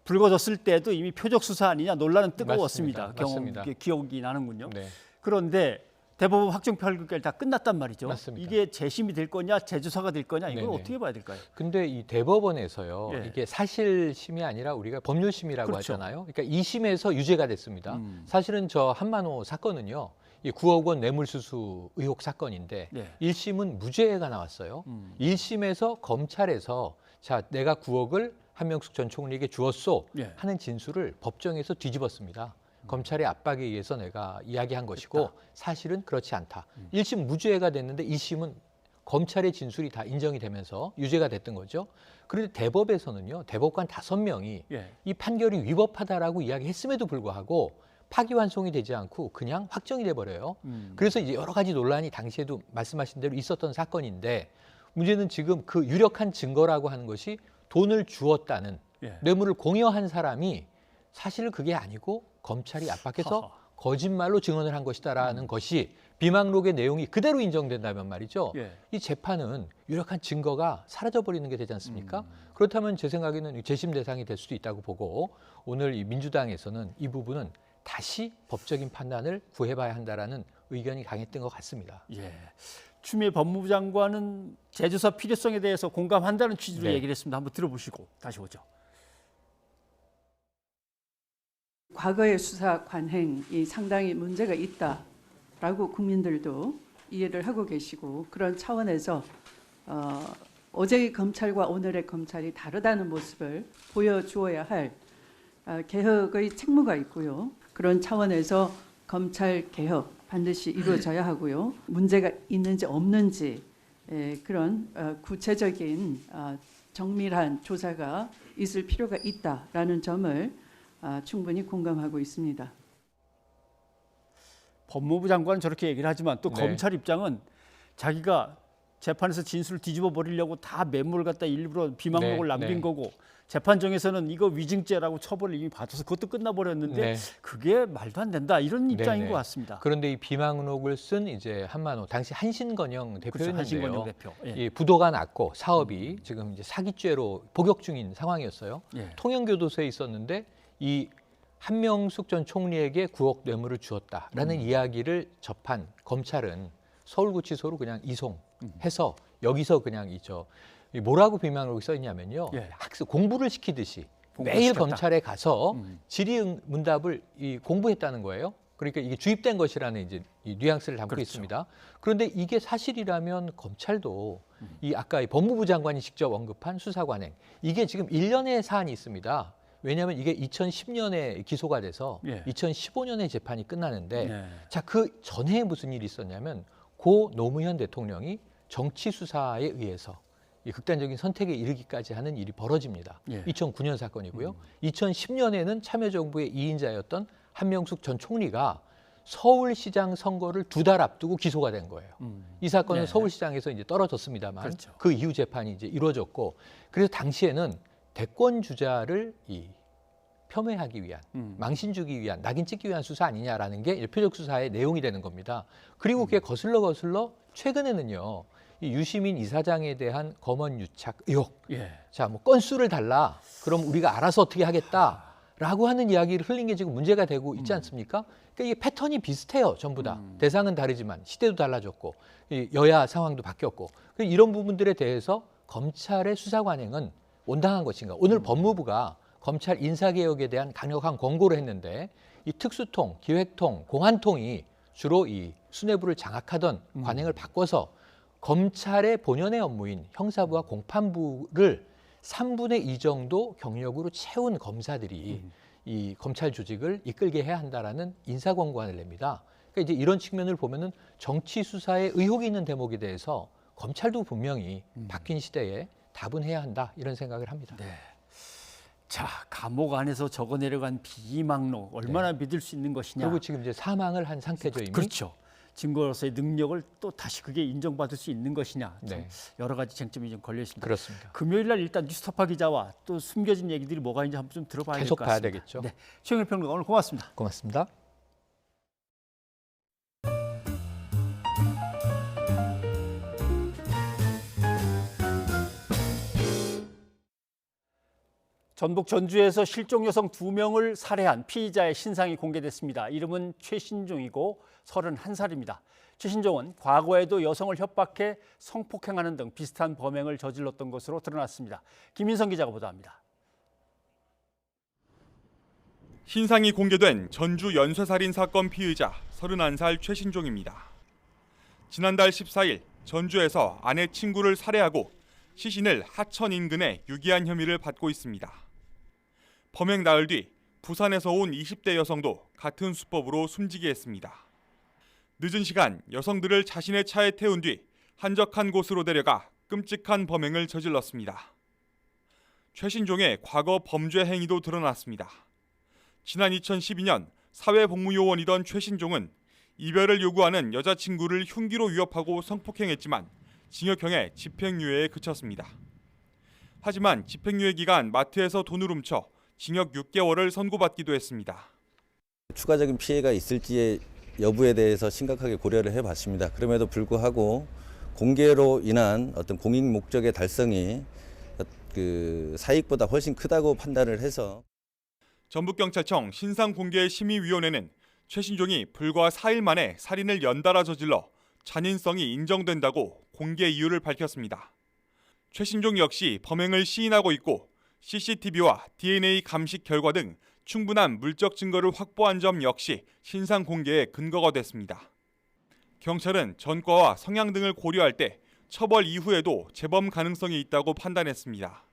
S1: 불거졌을 때도 이미 표적 수사 아니냐 논란은 뜨거웠습니다.
S16: 맞습니다.
S1: 기억이 나는군요.
S16: 네.
S1: 그런데 대법원 확정 판결까지 다 끝났단 말이죠.
S16: 맞습니다.
S1: 이게 재심이 될 거냐, 재조사가 될 거냐 이걸
S16: 네네.
S1: 어떻게 봐야 될까요?
S16: 근데 이 대법원에서요.
S1: 예.
S16: 이게 사실심이 아니라 우리가 법률심이라고
S1: 그렇죠.
S16: 하잖아요. 그러니까 2심에서 유죄가 됐습니다. 사실은 저 한만호 사건은요. 이 9억 원 뇌물수수 의혹 사건인데
S1: 네.
S16: 1심은 무죄가 나왔어요. 1심에서 검찰에서 자, 내가 9억을 한명숙 전 총리에게 주었소
S1: 예.
S16: 하는 진술을 법정에서 뒤집었습니다. 검찰의 압박에 의해서 내가 이야기한 것이고 사실은 그렇지 않다. 1심 무죄가 됐는데 2심은 검찰의 진술이 다 인정이 되면서 유죄가 됐던 거죠. 그런데 대법에서는요. 대법관 5명이
S1: 예.
S16: 이 판결이 위법하다라고 이야기했음에도 불구하고 파기환송이 되지 않고 그냥 확정이 돼버려요. 그래서 이제 여러 가지 논란이 당시에도 말씀하신 대로 있었던 사건인데 문제는 지금 그 유력한 증거라고 하는 것이 돈을 주었다는
S1: 예.
S16: 뇌물을 공여한 사람이 사실 그게 아니고 검찰이 압박해서 거짓말로 증언을 한 것이다라는 것이 비망록의 내용이 그대로 인정된다면 말이죠.
S1: 예.
S16: 이 재판은 유력한 증거가 사라져버리는 게 되지 않습니까? 그렇다면 제 생각에는 재심 대상이 될 수도 있다고 보고 오늘 이 민주당에서는 이 부분은 다시 법적인 판단을 구해봐야 한다라는 의견이 강했던 것 같습니다.
S1: 예. 추미애 법무부 장관은 재조사 필요성에 대해서 공감한다는 취지로
S16: 네.
S1: 얘기를 했습니다. 한번 들어보시고 다시 오죠.
S8: 과거의 수사 관행이 상당히 문제가 있다라고 국민들도 이해를 하고 계시고 그런 차원에서 어제의 검찰과 오늘의 검찰이 다르다는 모습을 보여주어야 할 개혁의 책무가 있고요. 그런 차원에서 검찰 개혁 반드시 이루어져야 하고요. 문제가 있는지 없는지 그런 구체적인 정밀한 조사가 있을 필요가 있다라는 점을 충분히 공감하고 있습니다.
S1: 법무부 장관은 저렇게 얘기를 하지만 또
S16: 네.
S1: 검찰 입장은 자기가 재판에서 진술을 뒤집어 버리려고 다 메모를 갖다 일부러 비망록을
S16: 네,
S1: 남긴
S16: 네.
S1: 거고 재판정에서는 이거 위증죄라고 처벌을 이미 받아서 그것도 끝나버렸는데
S16: 네.
S1: 그게 말도 안 된다 이런 입장인
S16: 네네.
S1: 것 같습니다.
S16: 그런데 이 비망록을 쓴 이제 한만호 당시 한신건영 대표였는데요.
S1: 한신건영 대표. 예.
S16: 이 부도가 났고 사업이 지금 이제 사기죄로 복역 중인 상황이었어요.
S1: 예.
S16: 통영교도소에 있었는데 이 한명숙 전 총리에게 9억 뇌물을 주었다라는 이야기를 접한 검찰은 서울구치소로 그냥 이송해서 여기서 그냥 이 뭐라고 비망록이 써 있냐면요.
S1: 예.
S16: 학습 공부를 시키듯이
S1: 공부를
S16: 매일
S1: 시켰다.
S16: 검찰에 가서 질의 문답을 공부했다는 거예요. 그러니까 이게 주입된 것이라는 이제 이 뉘앙스를 담고
S1: 그렇죠.
S16: 있습니다. 그런데 이게 사실이라면 검찰도 이 아까 이 법무부 장관이 직접 언급한 수사 관행 이게 지금 1년의 사안이 있습니다. 왜냐하면 이게 2010년에 기소가 돼서
S1: 예.
S16: 2015년에 재판이 끝나는데
S1: 네.
S16: 자, 그 전에 무슨 일이 있었냐면 고 노무현 대통령이 정치 수사에 의해서 이 극단적인 선택에 이르기까지 하는 일이 벌어집니다.
S1: 예.
S16: 2009년 사건이고요. 2010년에는 참여정부의 2인자였던 한명숙 전 총리가 서울시장 선거를 2달 앞두고 기소가 된 거예요. 이 사건은
S1: 네.
S16: 서울시장에서 이제 떨어졌습니다만
S1: 그렇죠.
S16: 그 이후 재판이 이제 이루어졌고 그래서 당시에는 대권 주자를 폄훼하기 위한 망신 주기 위한 낙인 찍기 위한 수사 아니냐라는 게 표적 수사의 내용이 되는 겁니다. 그리고 그게 거슬러 최근에는요. 이 유시민 이사장에 대한 검언 유착 의혹.
S1: 예.
S16: 자, 뭐 건수를 달라. 그럼 우리가 알아서 어떻게 하겠다라고 하는 이야기를 흘린 게 지금 문제가 되고 있지 않습니까? 그러니까 이게 패턴이 비슷해요. 전부 다. 대상은 다르지만 시대도 달라졌고 이 여야 상황도 바뀌었고 이런 부분들에 대해서 검찰의 수사 관행은 온당한 것인가? 오늘 법무부가 검찰 인사개혁에 대한 강력한 권고를 했는데 이 특수통, 기획통, 공안통이 주로 이 수뇌부를 장악하던 관행을 바꿔서 검찰의 본연의 업무인 형사부와 공판부를 3분의 2 정도 경력으로 채운 검사들이 이 검찰 조직을 이끌게 해야 한다라는 인사 권고안을 냅니다. 그러니까 이제 이런 측면을 보면은 정치 수사에 의혹이 있는 대목에 대해서 검찰도 분명히 바뀐 시대에 답은 해야 한다 이런 생각을 합니다.
S1: 네. 자, 감옥 안에서 적어 내려간 비망록 얼마나 믿을 수 있는 것이냐.
S16: 그리고 지금 이제 사망을 한 상태죠 이미.
S1: 그렇죠. 증거로서의 능력을 또 다시 그게 인정받을 수 있는 것이냐. 참 여러 가지 쟁점이 좀 걸려 있습니다.
S16: 그렇습니다.
S1: 금요일 날 일단 뉴스타파 기자와 또 숨겨진 얘기들이 뭐가 있는지 한번 좀 들어봐야 될 것 같습니다.
S16: 계속 봐야 되겠죠.
S1: 네, 최영일 평론가 오늘 고맙습니다.
S16: 고맙습니다.
S1: 전북 전주에서 실종 여성 2명을 살해한 피의자의 신상이 공개됐습니다. 이름은 최신종이고 31살입니다. 최신종은 과거에도 여성을 협박해 성폭행하는 등 비슷한 범행을 저질렀던 것으로 드러났습니다. 김인성 기자가 보도합니다.
S6: 신상이 공개된 전주 연쇄살인 사건 피의자 31살 최신종입니다. 지난달 14일 전주에서 아내 친구를 살해하고 시신을 하천 인근에 유기한 혐의를 받고 있습니다. 범행 나흘 뒤 부산에서 온 20대 여성도 같은 수법으로 숨지게 했습니다. 늦은 시간 여성들을 자신의 차에 태운 뒤 한적한 곳으로 데려가 끔찍한 범행을 저질렀습니다. 최신종의 과거 범죄 행위도 드러났습니다. 지난 2012년 사회복무요원이던 최신종은 이별을 요구하는 여자친구를 흉기로 위협하고 성폭행했지만 징역형의 집행유예에 그쳤습니다. 하지만 집행유예 기간 마트에서 돈을 훔쳐 징역 6개월을 선고받기도 했습니다.
S17: 추가적인 피해가 있을지의 여부에 대해서 심각하게 고려를 해봤습니다. 그럼에도 불구하고 공개로 인한 어떤 공익 목적의 달성이 사익보다 훨씬 크다고 판단을 해서
S6: 전북경찰청 신상공개심의위원회는 최신종이 불과 4일 만에 살인을 연달아 저질러 잔인성이 인정된다고 공개 이유를 밝혔습니다. 최신종 역시 범행을 시인하고 있고 CCTV와 DNA 감식 결과 등 충분한 물적 증거를 확보한 점 역시 신상 공개의 근거가 됐습니다. 경찰은 전과와 성향 등을 고려할 때 처벌 이후에도 재범 가능성이 있다고 판단했습니다.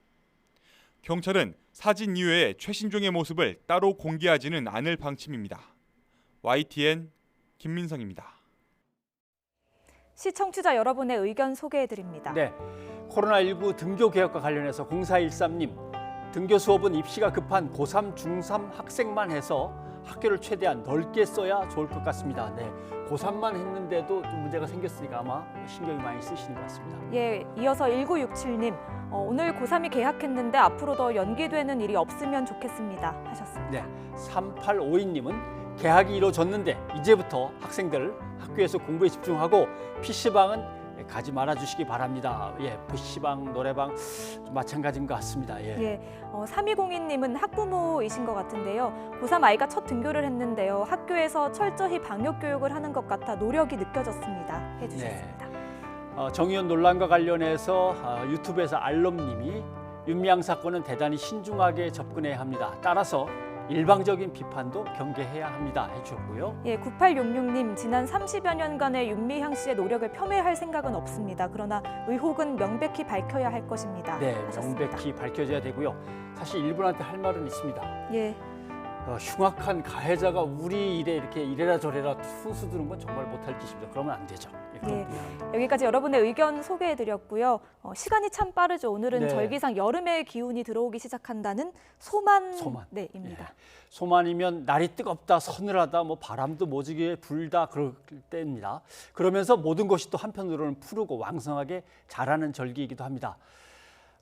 S6: 경찰은 사진 이외에 최신종의 모습을 따로 공개하지는 않을 방침입니다. YTN 김민성입니다.
S2: 시청자 여러분의 의견 소개해드립니다.
S1: 네, 코로나19 등교 개혁과 관련해서 0413님, 등교 수업은 입시가 급한 고3, 중3 학생만 해서 학교를 최대한 넓게 써야 좋을 것 같습니다. 네, 고3만 했는데도 좀 문제가 생겼으니까 아마 신경이 많이 쓰시는 것 같습니다.
S2: 예, 이어서 1967님, 오늘 고3이 개학했는데 앞으로 더 연기되는 일이 없으면 좋겠습니다 하셨습니다.
S1: 네, 3852님은 개학이 이루어졌는데 이제부터 학생들 학교에서 공부에 집중하고 PC방은 가지 말아주시기 바랍니다. 예, PC방, 노래방 좀 마찬가지인 것 같습니다. 예.
S2: 3202님은 학부모이신 것 같은데요. 고3 아이가 첫 등교를 했는데요. 학교에서 철저히 방역 교육을 하는 것 같아 노력이 느껴졌습니다. 해주셨습니다.
S1: 네. 정의원 논란과 관련해서 유튜브에서 알럼님이 윤미향 사건은 대단히 신중하게 접근해야 합니다. 따라서 일방적인 비판도 경계해야 합니다 해주셨고요.
S2: 예, 9866님, 지난 30여 년간의 윤미향 씨의 노력을 폄훼할 생각은 없습니다. 그러나 의혹은 명백히 밝혀야 할 것입니다.
S1: 네,
S2: 하셨습니다.
S1: 명백히 밝혀져야 되고요. 사실 일본한테 할 말은 있습니다.
S2: 예.
S1: 흉악한 가해자가 우리 일에 이렇게 이래라 저래라 훈수 두는 건 정말 못할 짓입니다. 그러면 안 되죠.
S2: 예, 여기까지 여러분의 의견 소개해드렸고요. 시간이 참 빠르죠. 오늘은
S1: 네.
S2: 절기상 여름의 기운이 들어오기 시작한다는 소만입니다.
S1: 예. 소만이면 날이 뜨겁다, 서늘하다, 뭐 바람도 모지게 불다 그럴 때입니다. 그러면서 모든 것이 또 한편으로는 푸르고 왕성하게 자라는 절기이기도 합니다.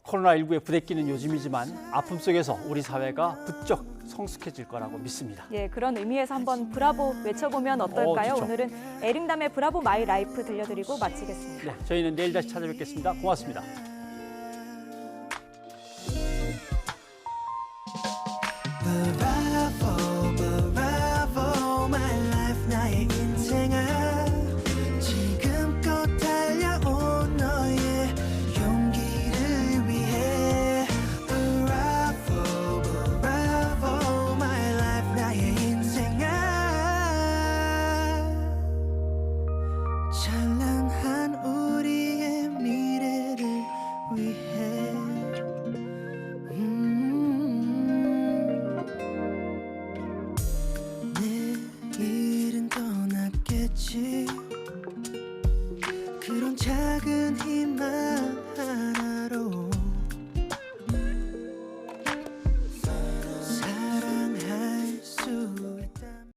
S1: 코로나19에 부대끼는 요즘이지만 아픔 속에서 우리 사회가 부쩍 성숙해질 거라고 믿습니다.
S2: 예, 그런 의미에서 한번 브라보 외쳐보면 어떨까요?
S1: 좋죠.
S2: 오늘은 에릭남의 브라보 마이 라이프 들려드리고 마치겠습니다.
S1: 네, 저희는 내일 다시 찾아뵙겠습니다. 고맙습니다.
S18: Bravo, bravo, my life 나의 인생을